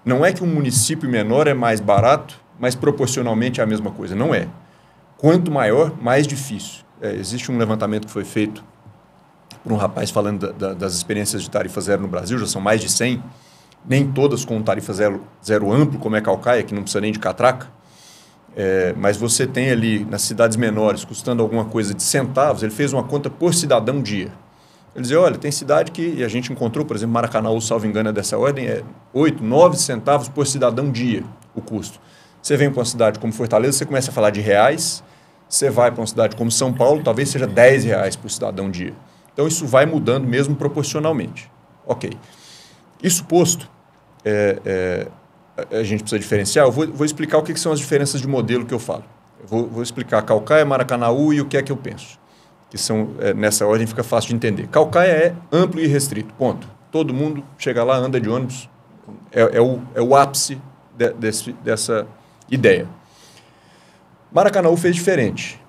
Não é que um município menor é mais barato, mas proporcionalmente é a mesma coisa. Não é. Quanto maior, mais difícil. Existe um levantamento que foi feito por um rapaz falando das experiências de tarifa zero no Brasil, já são mais de 100, nem todas com tarifa zero amplo, como é Caucaia, que não precisa nem de catraca, mas você tem ali nas cidades menores, custando alguma coisa de centavos, ele fez uma conta por cidadão dia. Ele dizia, olha, tem cidade que, e a gente encontrou, por exemplo, Maracanaú, salvo engano, é dessa ordem, 8, 9 centavos por cidadão dia o custo. Você vem para uma cidade como Fortaleza, você começa a falar de reais, você vai para uma cidade como São Paulo, talvez seja R$10 por cidadão dia. Então, isso vai mudando mesmo proporcionalmente. Ok. Isso posto, a gente precisa diferenciar. Eu vou explicar o que são as diferenças de modelo que eu falo. Eu vou explicar Caucaia, Maracanaú e o que é que eu penso. Que são, nessa ordem fica fácil de entender. Caucaia é amplo e restrito, ponto. Todo mundo chega lá, anda de ônibus, é o ápice dessa ideia. Maracanaú fez diferente.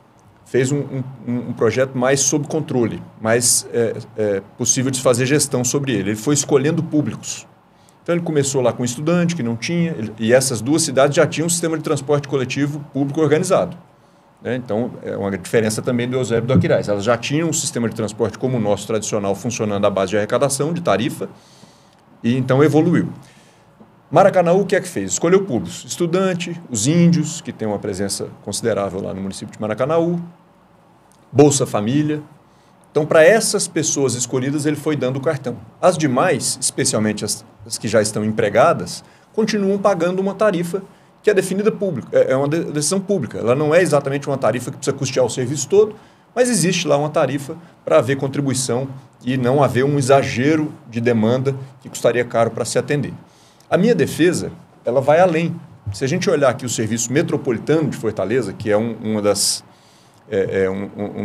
Fez um projeto mais sob controle, mais possível de fazer gestão sobre ele. Ele foi escolhendo públicos. Então, ele começou lá com estudante, que não tinha, e essas duas cidades já tinham um sistema de transporte coletivo público organizado. Né? Então, é uma diferença também do Eusébio e do Aquiraz. Elas já tinham um sistema de transporte como o nosso tradicional, funcionando à base de arrecadação, de tarifa, e então evoluiu. Maracanaú, o que é que fez? Escolheu públicos. Estudante, os índios, que tem uma presença considerável lá no município de Maracanaú, Bolsa Família. Então, para essas pessoas escolhidas, ele foi dando o cartão. As demais, especialmente as que já estão empregadas, continuam pagando uma tarifa que é definida pública. É uma decisão pública. Ela não é exatamente uma tarifa que precisa custear o serviço todo, mas existe lá uma tarifa para haver contribuição e não haver um exagero de demanda que custaria caro para se atender. A minha defesa, ela vai além. Se a gente olhar aqui o serviço metropolitano de Fortaleza, que é um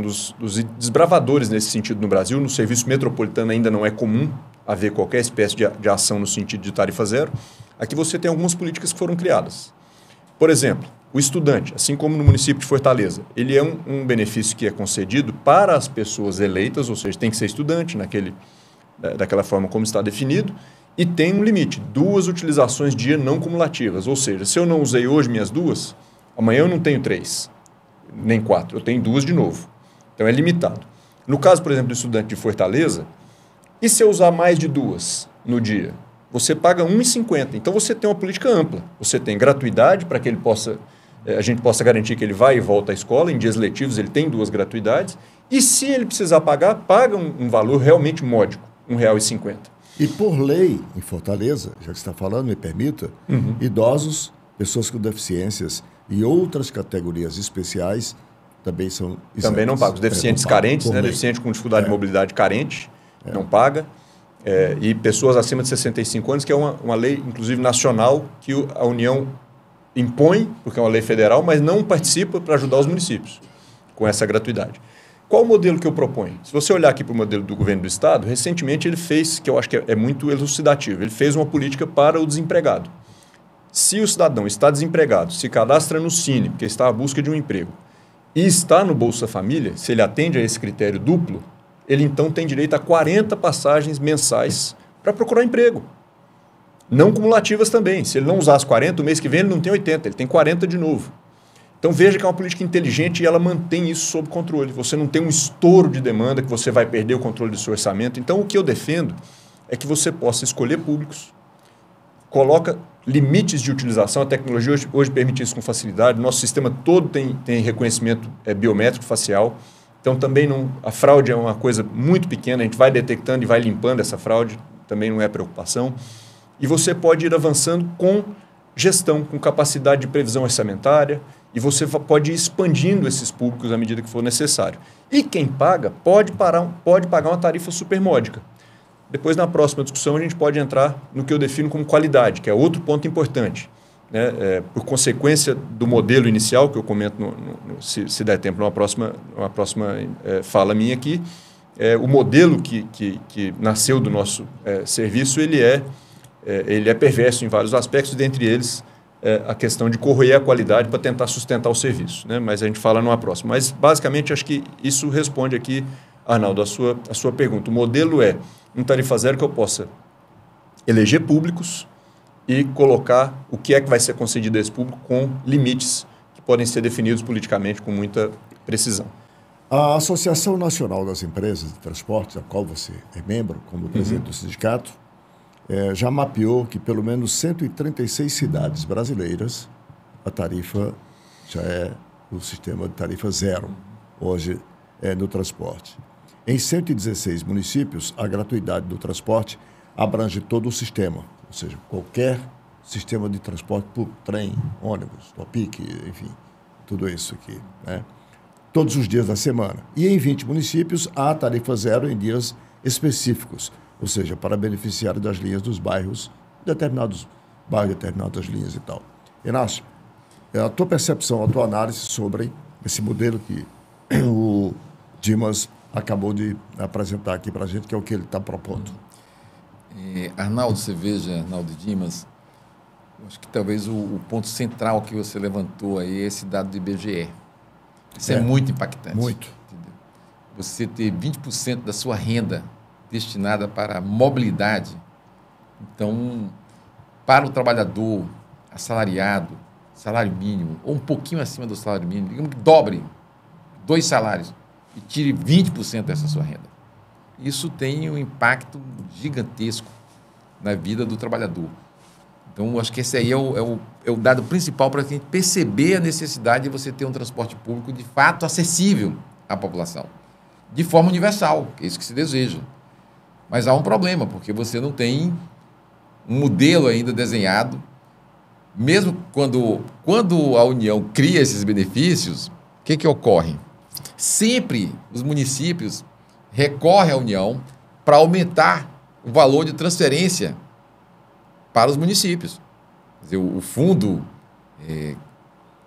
dos desbravadores nesse sentido no Brasil, no serviço metropolitano ainda não é comum haver qualquer espécie de ação no sentido de tarifa zero. Aqui você tem algumas políticas que foram criadas. Por exemplo, o estudante, assim como no município de Fortaleza, ele é um benefício que é concedido para as pessoas eleitas, ou seja, tem que ser estudante daquela forma como está definido, e tem um limite, 2 utilizações dia não cumulativas. Ou seja, se eu não usei hoje minhas 2, amanhã eu não tenho 3, nem 4, eu tenho 2 de novo. Então é limitado. No caso, por exemplo, do estudante de Fortaleza, e se eu usar mais de 2 no dia? Você paga R$1,50. Então você tem uma política ampla. Você tem gratuidade para que ele possa a gente possa garantir que ele vai e volta à escola. Em dias letivos ele tem 2 gratuidades. E se ele precisar pagar, paga um valor realmente módico, R$ 1,50. E por lei, em Fortaleza, já que você está falando, me permita, idosos, pessoas com deficiências e outras categorias especiais também são isentos. Também não paga. Os deficientes carentes, né? Deficiente com dificuldade de mobilidade carente, não paga. E pessoas acima de 65 anos, que é uma lei, inclusive, nacional, que a União impõe, porque é uma lei federal, mas não participa para ajudar os municípios com essa gratuidade. Qual o modelo que eu proponho? Se você olhar aqui para o modelo do governo do Estado, recentemente ele fez, que eu acho que é muito elucidativo, ele fez uma política para o desempregado. Se o cidadão está desempregado, se cadastra no Cine, porque está à busca de um emprego, e está no Bolsa Família, se ele atende a esse critério duplo, ele então tem direito a 40 passagens mensais para procurar emprego. Não cumulativas também. Se ele não usar as 40, o mês que vem ele não tem 80, ele tem 40 de novo. Então veja que é uma política inteligente e ela mantém isso sob controle. Você não tem um estouro de demanda que você vai perder o controle do seu orçamento. Então o que eu defendo é que você possa escolher públicos, coloca limites de utilização. A tecnologia hoje permite isso com facilidade. Nosso sistema todo tem reconhecimento biométrico facial. Então também a fraude é uma coisa muito pequena. A gente vai detectando e vai limpando essa fraude. Também não é preocupação. E você pode ir avançando com gestão, com capacidade de previsão orçamentária. E você pode ir expandindo esses públicos à medida que for necessário. E quem paga pode pagar uma tarifa supermódica. Depois, na próxima discussão, a gente pode entrar no que eu defino como qualidade, que é outro ponto importante. Né? Por consequência do modelo inicial, que eu comento, se der tempo, numa próxima fala minha aqui, o modelo que nasceu do nosso serviço, ele é perverso em vários aspectos, dentre eles a questão de corroer a qualidade para tentar sustentar o serviço. Né? Mas a gente fala numa próxima. Mas, basicamente, acho que isso responde aqui, Arnaldo, a sua pergunta. O modelo é um tarifa zero que eu possa eleger públicos e colocar o que é que vai ser concedido a esse público com limites que podem ser definidos politicamente com muita precisão. A Associação Nacional das Empresas de Transportes, a qual você é membro como presidente do sindicato, já mapeou que pelo menos 136 cidades brasileiras a tarifa já é o sistema de tarifa zero, hoje no transporte. Em 116 municípios, a gratuidade do transporte abrange todo o sistema, ou seja, qualquer sistema de transporte público, trem, ônibus, Topic, enfim, tudo isso aqui, né? Todos os dias da semana. E em 20 municípios, há tarifa zero em dias específicos, ou seja, para beneficiário das linhas dos bairros, determinadas linhas e tal. Inácio, a tua percepção, a tua análise sobre esse modelo que o Dimas acabou de apresentar aqui para a gente, que é o que ele está propondo. Arnaldo, você veja, Arnaldo e Dimas, acho que talvez o ponto central que você levantou aí é esse dado do IBGE. Isso é muito impactante. Muito. Entendeu? Você ter 20% da sua renda destinada para a mobilidade. Então, para o trabalhador assalariado, salário mínimo, ou um pouquinho acima do salário mínimo, digamos que dobre 2 salários e tire 20% dessa sua renda. Isso tem um impacto gigantesco na vida do trabalhador. Então, acho que esse aí é o dado principal para a gente perceber a necessidade de você ter um transporte público de fato acessível à população, de forma universal, que é isso que se deseja. Mas há um problema, porque você não tem um modelo ainda desenhado. Mesmo quando a União cria esses benefícios, o que ocorre? Sempre os municípios recorrem à União para aumentar o valor de transferência para os municípios. Quer dizer, o fundo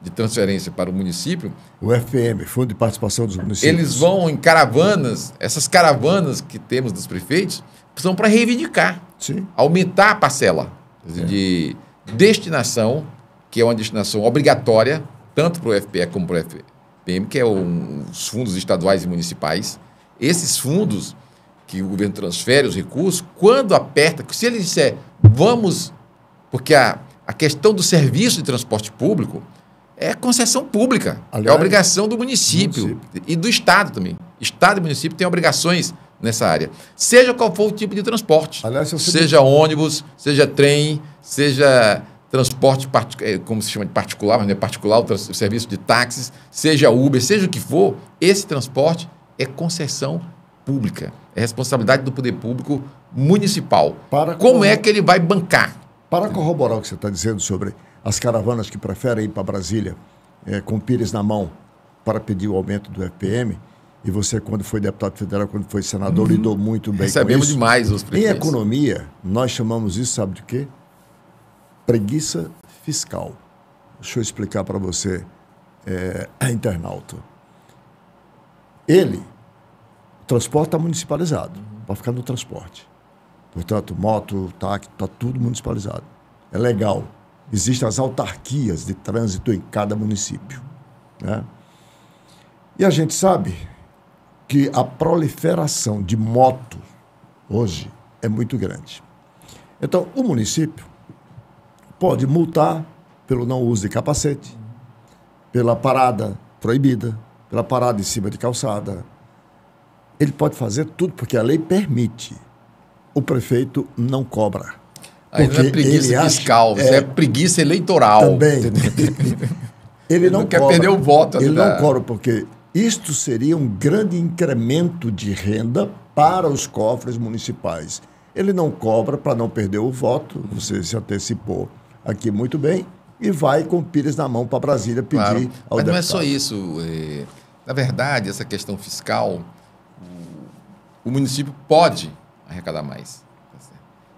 de transferência para o município... O FPM, Fundo de Participação dos Municípios. Eles vão em caravanas, essas caravanas que temos dos prefeitos, são para reivindicar, sim, aumentar a parcela de destinação, que é uma destinação obrigatória, tanto para o FPE como para o FPM, que é os fundos estaduais e municipais. Esses fundos que o governo transfere os recursos, quando aperta, se ele disser, vamos, porque a questão do serviço de transporte público é concessão pública, aliás, é obrigação do município e do Estado também. Estado e município têm obrigações nessa área, seja qual for o tipo de transporte, aliás, seja ônibus, seja trem, seja transporte, como se chama de particular, mas não é particular, o serviço de táxis, seja Uber, seja o que for, esse transporte é concessão pública, é responsabilidade do poder público municipal. Como é que ele vai bancar? Para corroborar o que você está dizendo sobre as caravanas que preferem ir para Brasília com o pires na mão para pedir o aumento do FPM, e você, quando foi deputado federal, quando foi senador, lidou muito bem com isso. Recebemos demais os prefeitos. Em economia, nós chamamos isso, sabe de quê? Preguiça fiscal. Deixa eu explicar para você, internauta. O transporte está municipalizado, para ficar no transporte. Portanto, moto, táxi, está tudo municipalizado. É legal. Existem as autarquias de trânsito em cada município, né? E a gente sabe que a proliferação de moto hoje é muito grande. Então, o município pode multar pelo não uso de capacete, pela parada proibida, pela parada em cima de calçada. Ele pode fazer tudo, porque a lei permite. O prefeito não cobra. Aí não é preguiça fiscal, isso é preguiça eleitoral. Também. Ele não quer perder o voto. Ele não cobra, porque isto seria um grande incremento de renda para os cofres municipais. Ele não cobra para não perder o voto, você se antecipou aqui muito bem, e vai com o pires na mão para Brasília pedir ao deputado. Mas não é só isso. Na verdade, essa questão fiscal, o município pode arrecadar mais.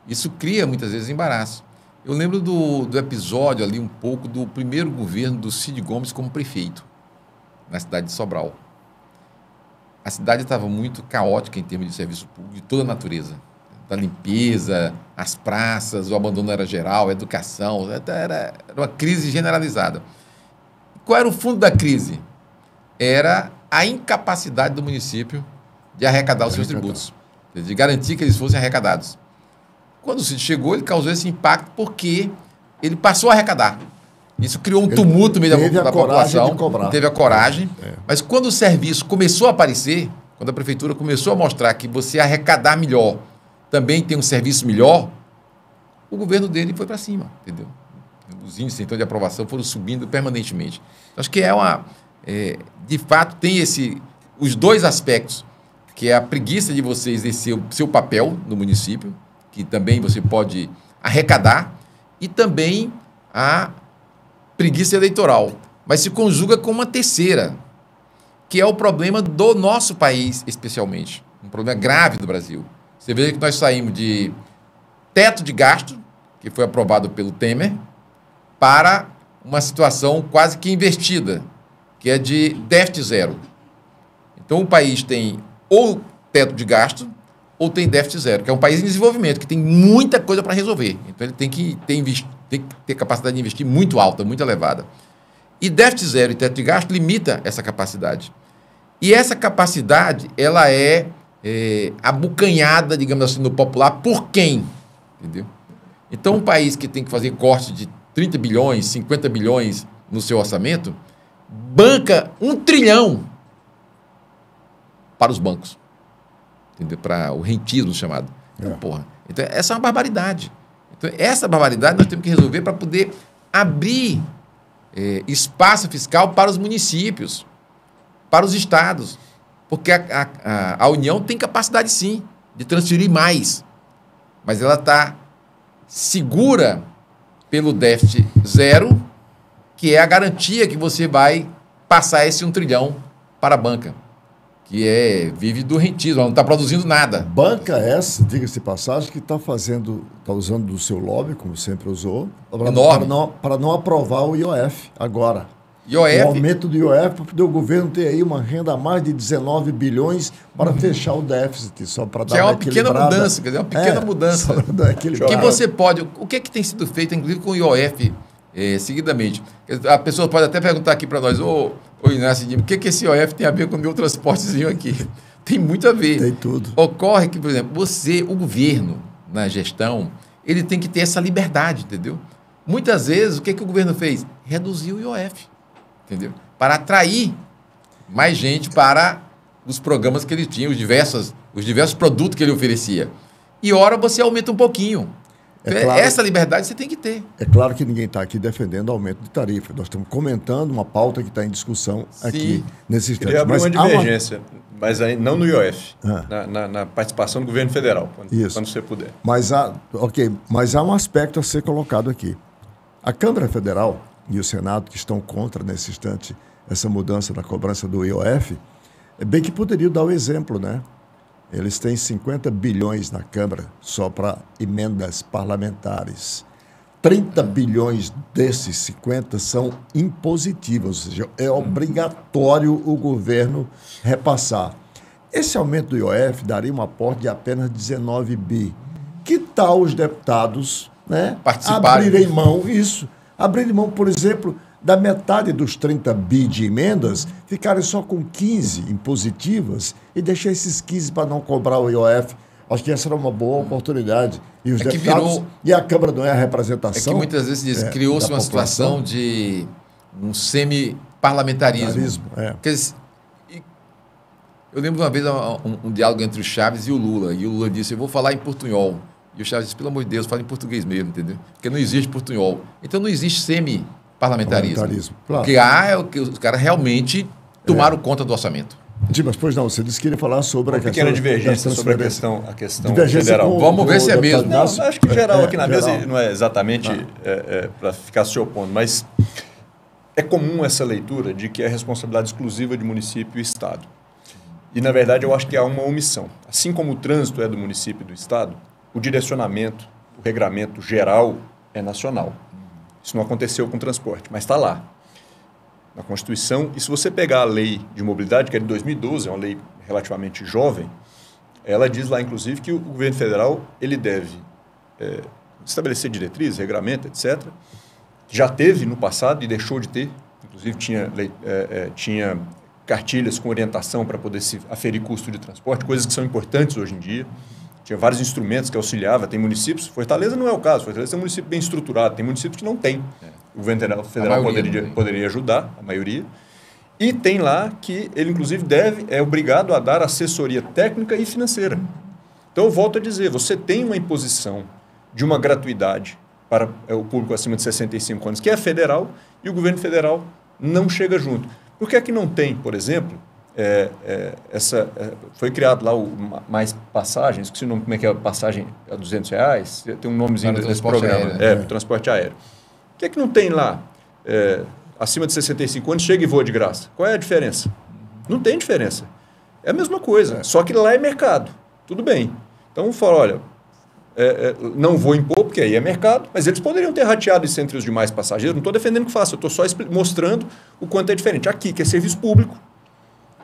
Isso cria, muitas vezes, embaraço. Eu lembro do episódio ali, um pouco, do primeiro governo do Cid Gomes como prefeito, na cidade de Sobral. A cidade estava muito caótica em termos de serviço público, de toda a natureza. Da limpeza, as praças, o abandono era geral, a educação, era uma crise generalizada. Qual era o fundo da crise? Era a incapacidade do município de arrecadar os seus tributos, de garantir que eles fossem arrecadados. Quando o Cid chegou, ele causou esse impacto porque ele passou a arrecadar. Isso criou um tumulto no meio da população. Teve a coragem. Mas quando o serviço começou a aparecer, quando a prefeitura começou a mostrar que você arrecadar melhor também tem um serviço melhor, o governo dele foi para cima, entendeu? Os índices então de aprovação foram subindo permanentemente. Acho que de fato tem os dois aspectos, que é a preguiça de você exercer o seu papel no município, que também você pode arrecadar, e também a preguiça eleitoral. Mas se conjuga com uma terceira, que é o problema do nosso país, especialmente. Um problema grave do Brasil. Você vê que nós saímos de teto de gasto, que foi aprovado pelo Temer, para uma situação quase que invertida, que é de déficit zero. Então, o país tem ou teto de gasto ou tem déficit zero, que é um país em desenvolvimento, que tem muita coisa para resolver. Então, ele tem que ter capacidade de investir muito alta, muito elevada. E déficit zero e teto de gasto limita essa capacidade. E essa capacidade, ela é abocanhada, digamos assim, no popular, por quem? Entendeu? Então, um país que tem que fazer corte de 30 bilhões, 50 bilhões no seu orçamento, banca 1 trilhão para os bancos. Entendeu? Para o rentismo chamado. Então, essa é uma barbaridade. Então, essa barbaridade nós temos que resolver para poder abrir espaço fiscal para os municípios, para os estados. Porque a União tem capacidade, sim, de transferir mais. Mas ela está segura pelo déficit zero, que é a garantia que você vai passar esse 1 trilhão para a banca, que vive do rentismo, ela não está produzindo nada. Banca essa, diga-se de passagem, que está usando do seu lobby, como sempre usou, para não aprovar o IOF agora. O aumento do IOF para poder o governo ter aí uma renda a mais de 19 bilhões para fechar o déficit, só para dar que é uma pequena mudança, quer dizer, uma pequena mudança. Que você pode... O que é que tem sido feito, inclusive, com o IOF seguidamente? A pessoa pode até perguntar aqui para nós, ô Inácio, o que esse IOF tem a ver com o meu transportezinho aqui? Tem muito a ver. Tem tudo. Ocorre que, por exemplo, o governo, na gestão, ele tem que ter essa liberdade, entendeu? Muitas vezes, o que o governo fez? Reduziu o IOF. Entendeu? Para atrair mais gente para os programas que ele tinha, os diversos produtos que ele oferecia. E ora você aumenta um pouquinho. Essa liberdade você tem que ter. É claro que ninguém está aqui defendendo aumento de tarifa. Nós estamos comentando uma pauta que está em discussão aqui nesse instante. Queria abrir uma divergência, mas aí não no IOF, na participação do governo federal, quando você puder. Mas há um aspecto a ser colocado aqui. A Câmara Federal e o Senado, que estão contra, nesse instante, essa mudança na cobrança do IOF, é bem que poderiam dar o exemplo, né? Eles têm 50 bilhões na Câmara só para emendas parlamentares. 30 bilhões desses 50 são impositivos, ou seja, é obrigatório o governo repassar. Esse aumento do IOF daria um aporte de apenas 19 bi. Que tal os deputados, né, abrirem mão, por exemplo, da metade dos 30 bi de emendas, ficarem só com 15 impositivas e deixar esses 15 para não cobrar o IOF? Acho que essa era uma boa oportunidade. E os deputados, e a Câmara não é a representação. É que muitas vezes criou-se uma situação de um semi-parlamentarismo. Eu lembro de uma vez um diálogo entre o Chaves e o Lula. E o Lula disse, eu vou falar em portunhol. E o Chaves disse, pelo amor de Deus, fala em português mesmo, entendeu? Porque não existe portunhol. Então não existe semi-parlamentarismo. Claro. Porque é o que os caras realmente tomaram conta do orçamento. Mas, pois não, você disse que queria falar sobre a questão... pequena divergência sobre a questão federal. Vamos ver se é mesmo. Não, acho que geral aqui na mesa não é exatamente para ficar se opondo, mas é comum essa leitura de que é responsabilidade exclusiva de município e Estado. E, na verdade, eu acho que há uma omissão. Assim como o trânsito é do município e do Estado, o direcionamento, o regramento geral é nacional. Isso não aconteceu com o transporte, mas está lá, na Constituição. E se você pegar a lei de mobilidade, que é de 2012, é uma lei relativamente jovem, ela diz lá, inclusive, que o governo federal ele deve estabelecer diretrizes, regramento, etc., que já teve no passado e deixou de ter. Inclusive, tinha cartilhas com orientação para poder se aferir custo de transporte, coisas que são importantes hoje em dia. Tinha vários instrumentos que auxiliavam. Tem municípios, Fortaleza não é o caso, Fortaleza é um município bem estruturado, tem municípios que não tem. O governo federal poderia ajudar, a maioria. E tem lá que ele, inclusive, é obrigado a dar assessoria técnica e financeira. Então, eu volto a dizer, você tem uma imposição de uma gratuidade para o público acima de 65 anos, que é federal, e o governo federal não chega junto. Por que é que não tem, por exemplo, foi criado lá o Mais Passagens, esqueci o nome, como é que é a passagem a R$200, tem um nomezinho desse programa, o transporte aéreo. Por que é que não tem lá, acima de 65 anos, chega e voa de graça? Qual é a diferença? Não tem diferença. É a mesma coisa, só que lá é mercado. Tudo bem. Então, fala, olha, não vou impor, porque aí é mercado, mas eles poderiam ter rateado isso entre os demais passageiros. Não estou defendendo que faça, eu estou só mostrando o quanto é diferente. Aqui, que é serviço público,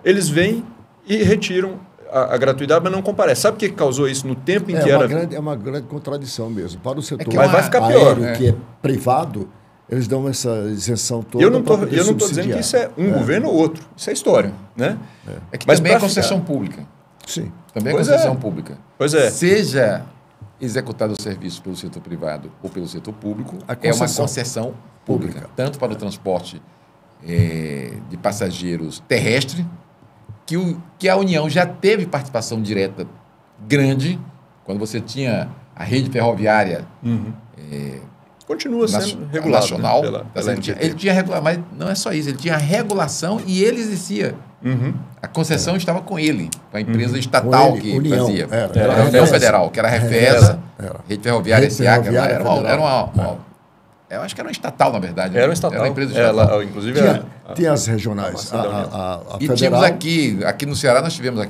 eles vêm e retiram a gratuidade, mas não comparecem. Sabe o que causou isso no tempo em que era... É uma grande contradição mesmo. Para o setor mas vai ficar pior, que é privado, eles dão essa isenção toda. Eu não estou dizendo que isso é um governo ou outro. Isso é história. Né? É que mas também é concessão pública. Sim. Também é concessão pública. Pois é. Seja executado o serviço pelo setor privado ou pelo setor público, é uma concessão pública. Tanto para o transporte de passageiros terrestre, que a União já teve participação direta grande, quando você tinha a rede ferroviária continua sendo regulado, nacional. Né? Ele tinha regulação, mas não é só isso, ele tinha regulação e ele exercia. A concessão estava com ele, com a empresa estatal que União, fazia. Era a União Federal, que era a Refesa, Rede Ferroviária S.A., eu acho que era uma estatal, na verdade. Era uma estatal. Era uma empresa estatal. Inclusive tinha as regionais. A e federal... tínhamos aqui no Ceará, nós tivemos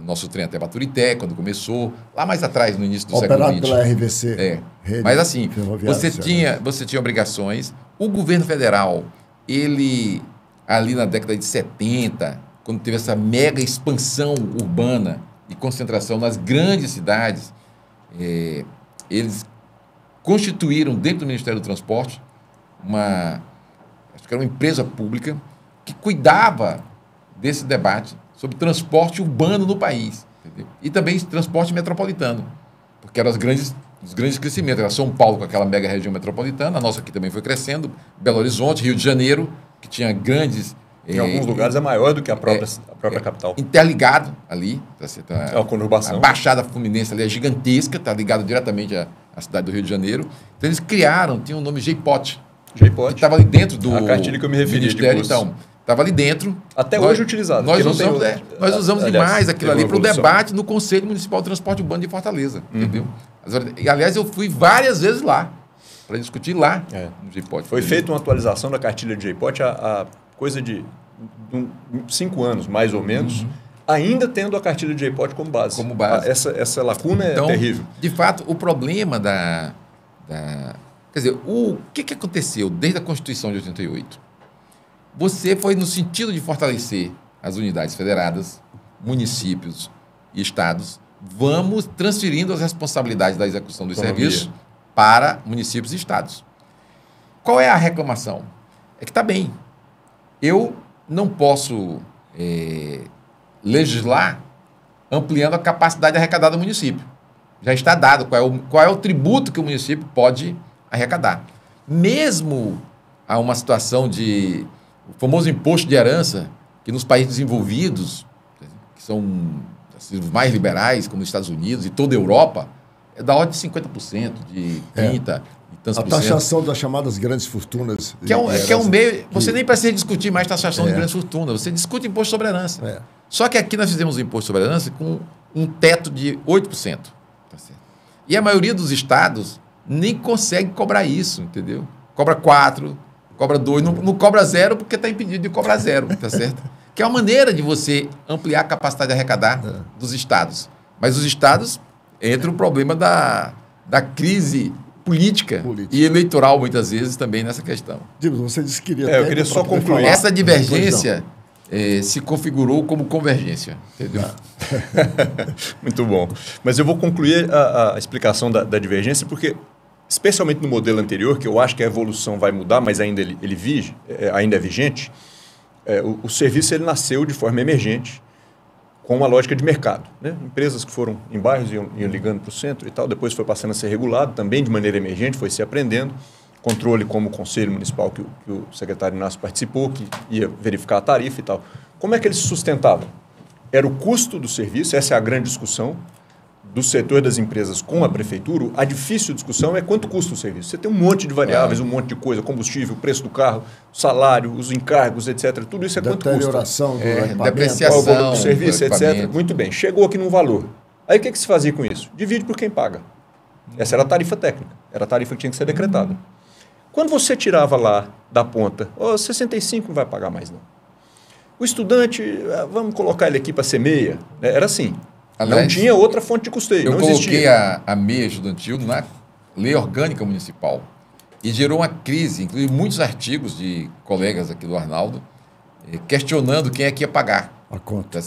nosso trem até Baturité, quando começou, lá mais atrás, no início do século XX. Operado pela RVC. Mas assim, você tinha obrigações. O governo federal, ele, ali na década de 70, quando teve essa mega expansão urbana e concentração nas grandes cidades, eles constituíram dentro do Ministério do Transporte acho que era uma empresa pública que cuidava desse debate sobre transporte urbano no país, entendeu? E também transporte metropolitano, porque eram os grandes crescimentos. Era São Paulo com aquela mega região metropolitana, a nossa aqui também foi crescendo, Belo Horizonte, Rio de Janeiro, que tinha grandes... Em alguns lugares é maior do que a própria capital. Interligado ali. A conurbação. A Baixada Fluminense ali é gigantesca, está ligado diretamente a a cidade do Rio de Janeiro. Então, eles criaram, tinha o nome JPOT. JPOT. Que estava ali dentro do A cartilha que eu me referi de Ministério, curso. então. Estava ali dentro. Até hoje utilizado. Nós porque não usamos, tem nós usamos aliás, demais aquilo teve ali uma para o evolução. debate no Conselho Municipal de Transporte Urbano de Fortaleza. Entendeu? E, aliás, eu fui várias vezes lá, para discutir lá no JPOT. Foi feita uma atualização da cartilha de JPOT há coisa de 5 anos, mais ou menos, ainda tendo a cartilha de JPOT como base. Como base. Essa lacuna Então, é terrível. De fato, o problema Quer dizer, o que aconteceu desde a Constituição de 88? Você foi no sentido de fortalecer as unidades federadas, municípios e estados. Vamos transferindo as responsabilidades da execução dos serviços para municípios e estados. Qual é a reclamação? É que está bem. Eu não posso legislar ampliando a capacidade arrecadada do município. Já está dado qual é o tributo que o município pode arrecadar. Mesmo há uma situação de o famoso imposto de herança, que nos países desenvolvidos, que são assim, os mais liberais, como os Estados Unidos e toda a Europa, é da ordem de 50%, de 30%. A taxação das chamadas grandes fortunas. Que é um meio... Você nem precisa discutir mais taxação de grandes fortunas. Você discute imposto sobre herança. Só que aqui nós fizemos o imposto sobre herança com um teto de 8%. Tá certo? E a maioria dos estados nem consegue cobrar isso, entendeu? Cobra 4%, cobra 2%, não cobra 0% porque está impedido de cobrar 0%, tá certo? Que é uma maneira de você ampliar a capacidade de arrecadar dos estados. Mas os estados entra o problema da crise política e eleitoral, muitas vezes, também nessa questão. Você disse que queria... eu queria só concluir. Essa divergência se configurou como convergência, entendeu? Muito bom. Mas eu vou concluir a explicação da divergência, porque, especialmente no modelo anterior, que eu acho que a evolução vai mudar, mas ainda ainda é vigente, o serviço ele nasceu de forma emergente, com uma lógica de mercado. Né? Empresas que foram em bairros iam ligando para o centro e tal, depois foi passando a ser regulado, também de maneira emergente, foi se aprendendo. Controle como o Conselho Municipal, que o secretário Inácio participou, que ia verificar a tarifa e tal. Como é que eles se sustentavam? Era o custo do serviço, essa é a grande discussão do setor das empresas com a prefeitura. A difícil discussão é quanto custa o serviço. Você tem um monte de variáveis, um monte de coisa, combustível, preço do carro, salário, os encargos, etc. Tudo isso é quanto custa. Deterioração do equipamento, depreciação, qual o valor do serviço, etc. Muito bem, chegou aqui num valor. Aí o que se fazia com isso? Divide por quem paga. Essa era a tarifa técnica, era a tarifa que tinha que ser decretada. Quando você tirava lá da ponta, 65 não vai pagar mais não. O estudante, vamos colocar ele aqui para ser meia, né? Era assim. Aliás, não tinha outra fonte de custeio, eu não coloquei existia. a meia estudantil na lei orgânica municipal e gerou uma crise, inclusive muitos artigos de colegas aqui do Arnaldo, questionando quem é que ia pagar a conta.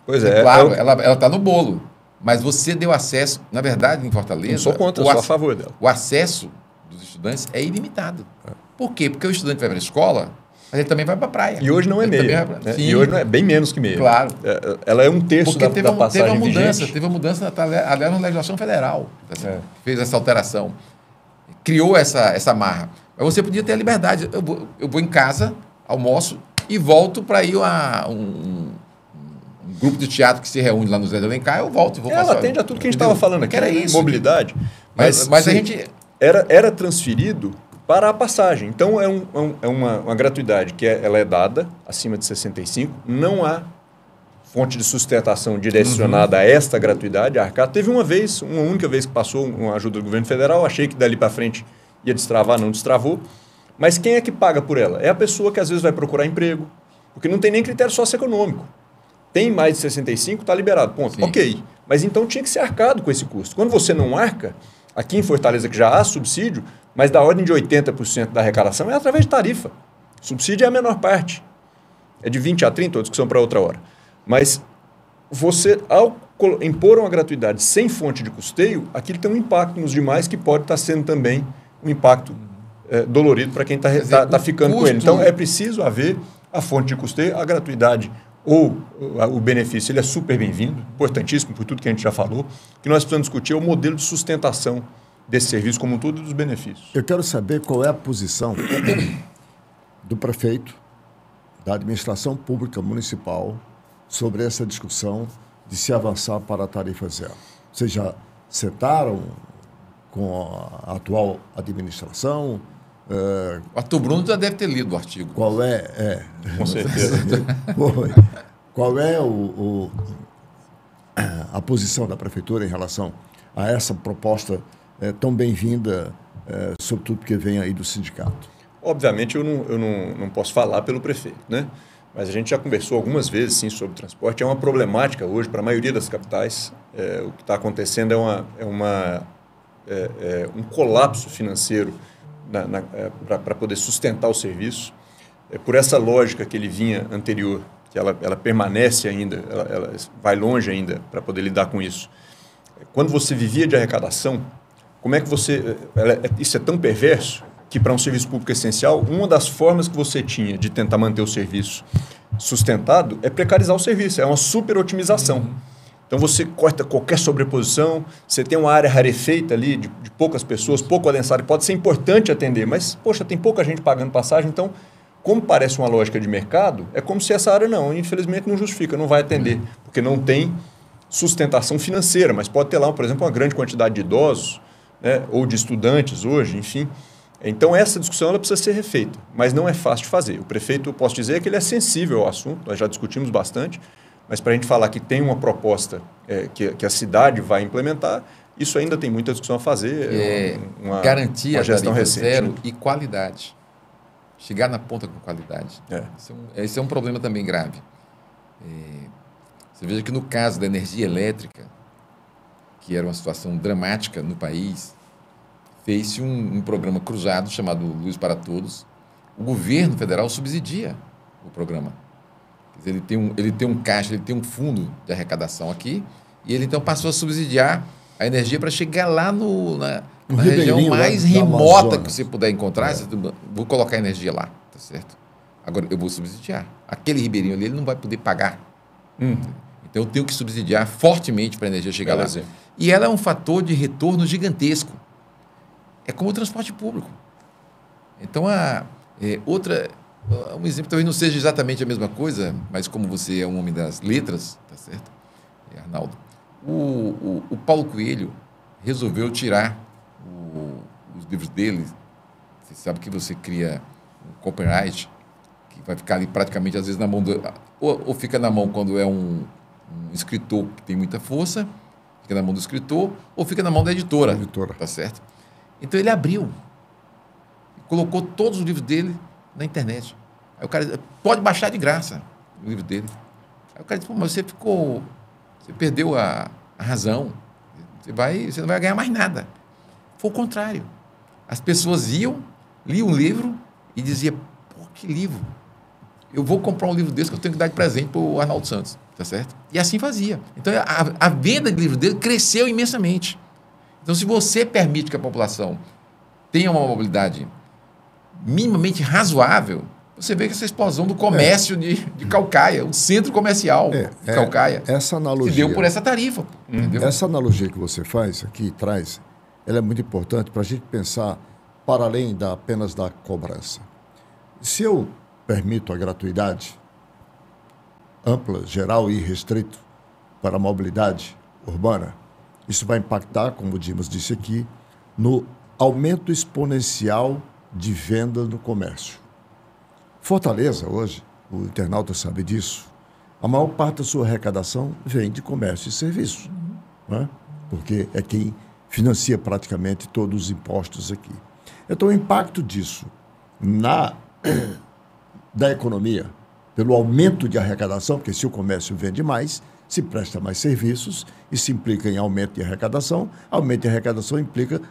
Pois é. Claro, ela está no bolo, mas você deu acesso, na verdade, em Fortaleza... Não sou contra, sou a favor dela. O acesso dos estudantes é ilimitado. Por quê? Porque o estudante vai para a escola, mas ele também vai para a praia. E hoje não é meia. Né? E hoje não é bem menos que meia. Claro. Ela é um terço da passagem vigente. Teve uma mudança, aliás, na legislação federal, fez essa alteração. Criou essa marra. Mas você podia ter a liberdade. Eu vou em casa, almoço e volto para ir a um grupo de teatro que se reúne lá no Zé de Alencar, eu volto. Ela atende a tudo que a gente estava falando aqui. Era isso. Mobilidade. Mas a gente... Era transferido para a passagem. Então, é uma gratuidade que ela é dada acima de 65. Não há fonte de sustentação direcionada a esta gratuidade, a arcar. Teve uma única vez que passou uma ajuda do governo federal, achei que dali para frente ia destravar, não destravou. Mas quem é que paga por ela? É a pessoa que às vezes vai procurar emprego, porque não tem nem critério socioeconômico. Tem mais de 65, está liberado, ponto. Sim. Ok, mas então tinha que ser arcado com esse custo. Quando você não arca, aqui em Fortaleza que já há subsídio, mas da ordem de 80% da arrecadação é através de tarifa. Subsídio é a menor parte. É de 20 a 30, discussão para outra hora. Mas você, ao impor uma gratuidade sem fonte de custeio, aquilo tem um impacto nos demais que pode estar sendo também um impacto dolorido para quem está ficando com ele. Então, é preciso haver a fonte de custeio, a gratuidade ou o benefício, ele é super bem-vindo, importantíssimo por tudo que a gente já falou. O que nós precisamos discutir é o modelo de sustentação desse serviço como um todo e dos benefícios. Eu quero saber qual é a posição do prefeito, da administração pública municipal, sobre essa discussão de se avançar para a tarifa zero. Vocês já sentaram com a atual administração? O Arthur Bruno já deve ter lido o artigo. Qual é? Com certeza. Qual é a posição da Prefeitura em relação a essa proposta tão bem-vinda, sobretudo porque vem aí do sindicato? Obviamente, eu não posso falar pelo prefeito, né? Mas a gente já conversou algumas vezes, sim, sobre transporte. É uma problemática hoje para a maioria das capitais. O que está acontecendo é um colapso financeiro para poder sustentar o serviço. Por essa lógica que ele vinha anterior, que ela permanece ainda, ela vai longe ainda para poder lidar com isso. Quando você vivia de arrecadação, como é que você... isso é tão perverso que para um serviço público essencial, uma das formas que você tinha de tentar manter o serviço sustentado é precarizar o serviço, é uma super otimização. Então você corta qualquer sobreposição, você tem uma área rarefeita ali de poucas pessoas, pouco adensado, pode ser importante atender, mas, poxa, tem pouca gente pagando passagem, então, como parece uma lógica de mercado, é como se essa área infelizmente não justifica, não vai atender, porque não tem sustentação financeira, mas pode ter lá, por exemplo, uma grande quantidade de idosos, né, ou de estudantes hoje, enfim. Então, essa discussão ela precisa ser refeita, mas não é fácil de fazer. O prefeito, eu posso dizer que ele é sensível ao assunto, nós já discutimos bastante, mas para a gente falar que tem uma proposta que a cidade vai implementar, isso ainda tem muita discussão a fazer. Garantia uma gestão recente, zero, né? E qualidade. Chegar na ponta com qualidade. Esse é um problema também grave. Você veja que no caso da energia elétrica, que era uma situação dramática no país, fez-se um programa cruzado chamado Luz para Todos. O governo federal subsidia o programa. Quer dizer, ele tem um caixa, ele tem um fundo de arrecadação aqui, e ele então passou a subsidiar a energia para chegar lá na região mais remota que você puder encontrar. Vou colocar energia lá, tá certo? Agora, eu vou subsidiar. Aquele ribeirinho ali, ele não vai poder pagar. Então, eu tenho que subsidiar fortemente para a energia chegar lá. E ela é um fator de retorno gigantesco. É como o transporte público. Então, um exemplo talvez não seja exatamente a mesma coisa, mas como você é um homem das letras, tá certo, Arnaldo? O Paulo Coelho resolveu tirar os livros dele. Você sabe que você cria um copyright que vai ficar ali praticamente, às vezes, na mão ou fica na mão quando é um escritor que tem muita força, fica na mão do escritor, ou fica na mão da editora. Tá certo? Então ele abriu, colocou todos os livros dele na internet. Aí o cara pode baixar de graça o livro dele. Aí o cara disse, mas você perdeu a razão, você não vai ganhar mais nada. Foi o contrário. As pessoas liam um livro e diziam, pô, que livro? Eu vou comprar um livro desse que eu tenho que dar de presente para o Arnaldo Santos, tá certo? E assim fazia. Então a venda de livro dele cresceu imensamente. Então, se você permite que a população tenha uma mobilidade minimamente razoável, você vê que essa explosão do comércio de Caucaia, o centro comercial de Caucaia, essa analogia, se deu por essa tarifa. Entendeu? Essa analogia que você faz aqui, traz, ela é muito importante para a gente pensar para além apenas da cobrança. Se eu permito a gratuidade ampla, geral e restrito para a mobilidade urbana, isso vai impactar, como o Dimas disse aqui, no aumento exponencial de venda no comércio. Fortaleza, hoje, o internauta sabe disso, a maior parte da sua arrecadação vem de comércio e serviço, né? Porque é quem financia praticamente todos os impostos aqui. Então, o impacto disso da economia, pelo aumento de arrecadação, porque se o comércio vende mais, se presta mais serviços, isso implica em aumento de arrecadação implica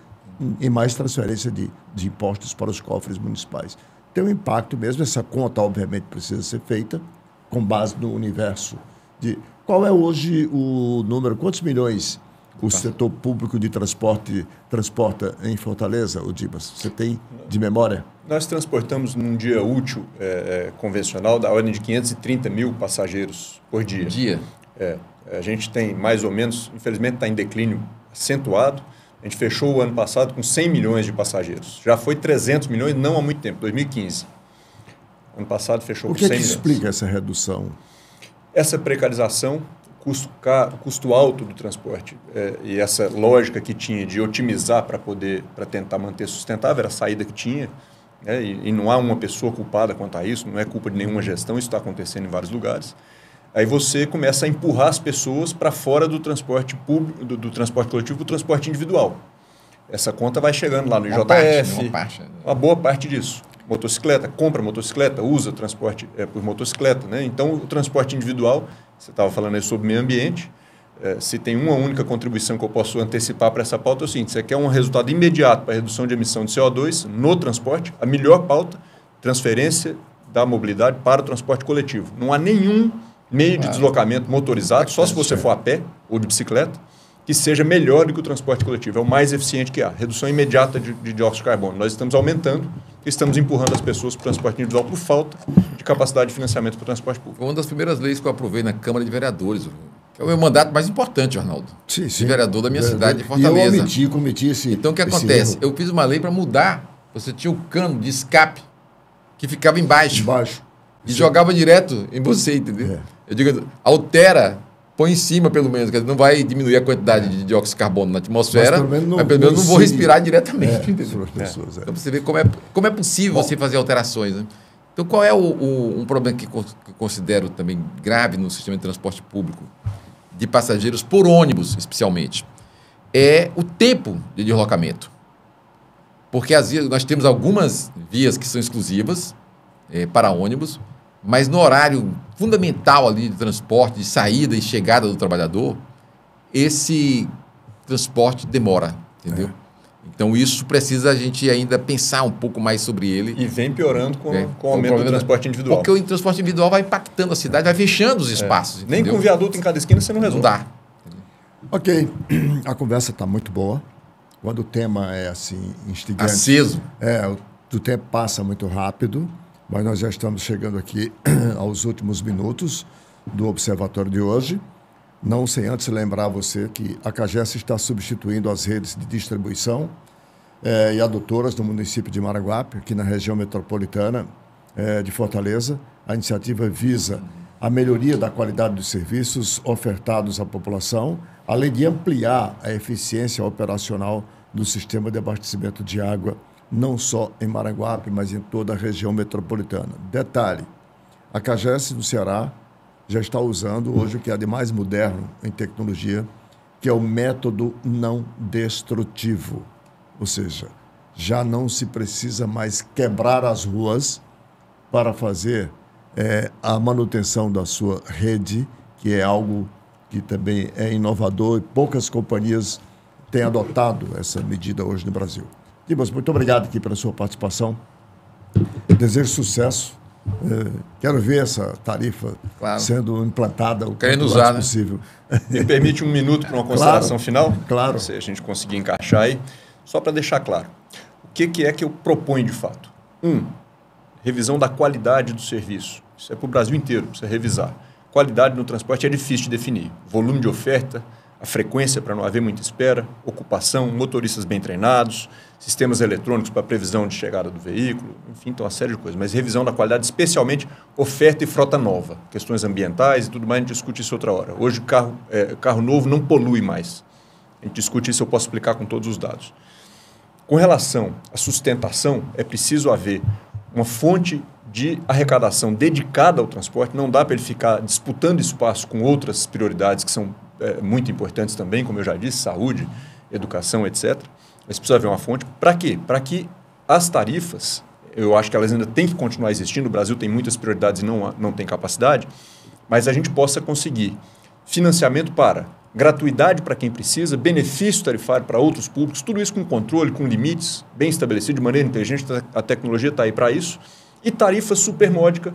em mais transferência de impostos para os cofres municipais. Tem um impacto mesmo, essa conta obviamente precisa ser feita com base no universo de... Qual é hoje o número, quantos milhões o setor público de transporte transporta em Fortaleza, Dimas? Você tem de memória? Nós transportamos num dia útil convencional da ordem de 530 mil passageiros por dia. A gente tem mais ou menos, infelizmente está em declínio acentuado. A gente fechou o ano passado com 100 milhões de passageiros. Já foi 300 milhões não há muito tempo, 2015. Ano passado fechou com 100 milhões. O que explica essa redução? Essa precarização, custo alto do transporte e essa lógica que tinha de otimizar para tentar manter sustentável, era a saída que tinha, né? E não há uma pessoa culpada quanto a isso, não é culpa de nenhuma gestão, isso está acontecendo em vários lugares. Aí você começa a empurrar as pessoas para fora do transporte público, do transporte coletivo para o transporte individual. Essa conta vai chegando lá no IJF, uma boa parte disso. Motocicleta, compra motocicleta, usa transporte por motocicleta, né? Então, o transporte individual, você estava falando aí sobre meio ambiente, se tem uma única contribuição que eu posso antecipar para essa pauta, é o seguinte: você quer um resultado imediato para a redução de emissão de CO2 no transporte, a melhor pauta, transferência da mobilidade para o transporte coletivo. Não há nenhum meio de deslocamento motorizado, só se você for a pé ou de bicicleta, que seja melhor do que o transporte coletivo. É o mais eficiente que há. Redução imediata de dióxido de carbono. Nós estamos aumentando, estamos empurrando as pessoas para o transporte individual por falta de capacidade de financiamento para o transporte público. Foi uma das primeiras leis que eu aprovei na Câmara de Vereadores, que é o meu mandato mais importante, Arnaldo. Sim. De vereador da minha cidade, de Fortaleza. E eu cometi esse Então, o que acontece? Eu fiz uma lei para mudar. Você tinha o cano de escape que ficava embaixo. E jogava direto em você, entendeu? Eu digo, altera, põe em cima pelo menos, que não vai diminuir a quantidade de dióxido de carbono na atmosfera, mas pelo menos não vou respirar diretamente. Entendeu? Pessoas, Então você vê como é possível você fazer alterações. Né? Então qual é um problema que eu considero também grave no sistema de transporte público de passageiros por ônibus, especialmente? É o tempo de deslocamento. Porque às vezes nós temos algumas vias que são exclusivas para ônibus, mas no horário fundamental ali de transporte, de saída e chegada do trabalhador, esse transporte demora, entendeu? Então isso precisa a gente ainda pensar um pouco mais sobre ele. E vem piorando com o aumento do transporte individual. Porque o transporte individual vai impactando a cidade, vai fechando os espaços. Nem com viaduto em cada esquina você não resolve. Não dá. Ok, a conversa está muito boa. Quando o tema é assim, instigante. Aceso. O tempo passa muito rápido. Mas nós já estamos chegando aqui aos últimos minutos do observatório de hoje. Não sem antes lembrar você que a CAGES está substituindo as redes de distribuição e adutoras do município de Maranguape, aqui na região metropolitana de Fortaleza. A iniciativa visa a melhoria da qualidade dos serviços ofertados à população, além de ampliar a eficiência operacional do sistema de abastecimento de água, não só em Maranguape, mas em toda a região metropolitana. Detalhe, a CAGES do Ceará já está usando hoje o que é de mais moderno em tecnologia, que é o método não destrutivo. Ou seja, já não se precisa mais quebrar as ruas para fazer a manutenção da sua rede, que é algo que também é inovador e poucas companhias têm adotado essa medida hoje no Brasil. Dimas, muito obrigado aqui pela sua participação. Desejo sucesso. Quero ver essa tarifa sendo implantada o quanto antes possível. Me permite um minuto para uma consideração final? Claro. Se a gente conseguir encaixar aí. Só para deixar claro. O que é que eu proponho de fato? Revisão da qualidade do serviço. Isso é para o Brasil inteiro, precisa revisar. Qualidade no transporte é difícil de definir. Volume de oferta, a frequência para não haver muita espera, ocupação, motoristas bem treinados, sistemas eletrônicos para previsão de chegada do veículo, enfim, então uma série de coisas. Mas revisão da qualidade, especialmente oferta e frota nova, questões ambientais e tudo mais, a gente discute isso outra hora. Hoje, carro novo não polui mais. A gente discute isso, eu posso explicar com todos os dados. Com relação à sustentação, é preciso haver uma fonte de arrecadação dedicada ao transporte, não dá para ele ficar disputando espaço com outras prioridades que são muito importantes também, como eu já disse, saúde, educação, etc. Mas precisa haver uma fonte. Para quê? Para que as tarifas, eu acho que elas ainda têm que continuar existindo, o Brasil tem muitas prioridades e não tem capacidade, mas a gente possa conseguir financiamento para gratuidade para quem precisa, benefício tarifário para outros públicos, tudo isso com controle, com limites bem estabelecidos, de maneira inteligente, a tecnologia está aí para isso, e tarifa supermódica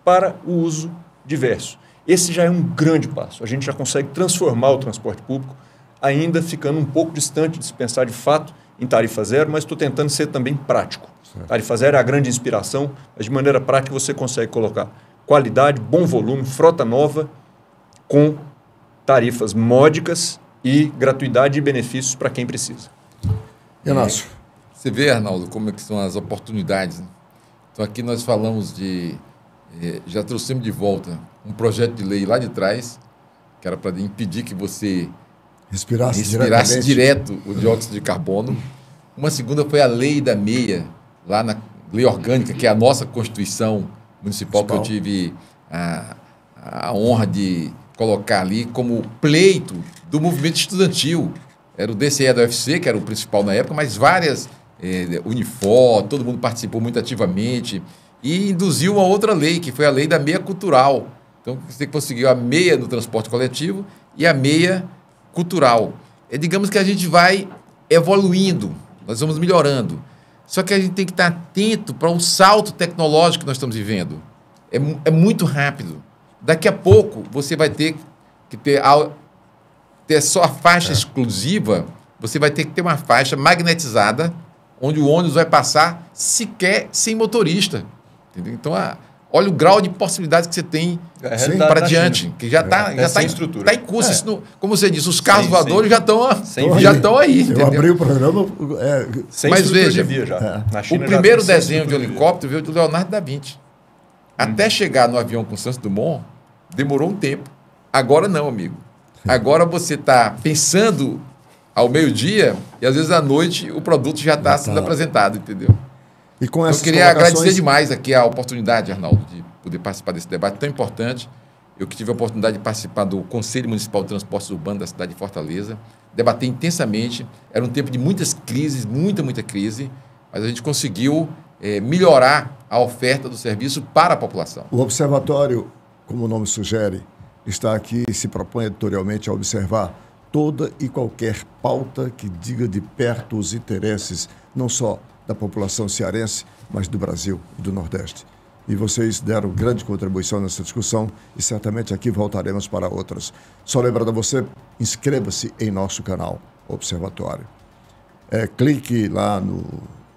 para o uso diverso. Esse já é um grande passo. A gente já consegue transformar o transporte público, ainda ficando um pouco distante de se pensar de fato em tarifa zero, mas estou tentando ser também prático. Certo. Tarifa zero é a grande inspiração, mas de maneira prática você consegue colocar qualidade, bom volume, frota nova, com tarifas módicas e gratuidade e benefícios para quem precisa. Inácio. Você vê, Arnaldo, como é que são as oportunidades, né? Então aqui nós falamos já trouxemos de volta um projeto de lei lá de trás que era para impedir que você Respirasse direto o dióxido de carbono. Uma segunda foi a lei da meia, lá na lei orgânica, que é a nossa Constituição Municipal, que eu tive a honra de colocar ali como pleito do movimento estudantil. Era o DCE da UFC, que era o principal na época, mas várias, Unifor, todo mundo participou muito ativamente, e induziu uma outra lei, que foi a lei da meia cultural. Então, você conseguiu a meia no transporte coletivo e a meia cultural. Digamos que a gente vai evoluindo, nós vamos melhorando. Só que a gente tem que estar atento para o salto tecnológico que nós estamos vivendo. É muito rápido. Daqui a pouco você vai ter que ter só a faixa exclusiva, você vai ter que ter uma faixa magnetizada, onde o ônibus vai passar sequer sem motorista. Entendeu? Então, olha o grau de possibilidades que você tem para diante, que já está em curso. Isso como você disse, os carros voadores já estão aí. Eu abri o programa... Mas veja, Na China o primeiro desenho de helicóptero veio do Leonardo da Vinci. Até chegar no avião com Santos Dumont, demorou um tempo. Agora não, amigo. Agora você está pensando ao meio-dia e às vezes à noite o produto já está sendo apresentado, entendeu? E com eu queria agradecer demais aqui a oportunidade, Arnaldo, de poder participar desse debate tão importante. Eu que tive a oportunidade de participar do Conselho Municipal de Transportes Urbanos da cidade de Fortaleza, debater intensamente. Era um tempo de muitas crises, muita crise, mas a gente conseguiu melhorar a oferta do serviço para a população. O Observatório, como o nome sugere, está aqui e se propõe editorialmente a observar toda e qualquer pauta que diga de perto os interesses, não só da população cearense, mas do Brasil e do Nordeste. E vocês deram grande contribuição nessa discussão e certamente aqui voltaremos para outras. Só lembrando a você, inscreva-se em nosso canal Observatório. Clique lá no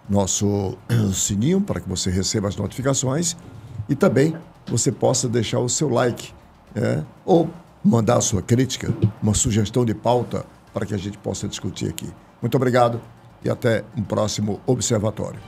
nosso sininho para que você receba as notificações e também você possa deixar o seu like ou mandar a sua crítica, uma sugestão de pauta para que a gente possa discutir aqui. Muito obrigado e até um próximo Observatório.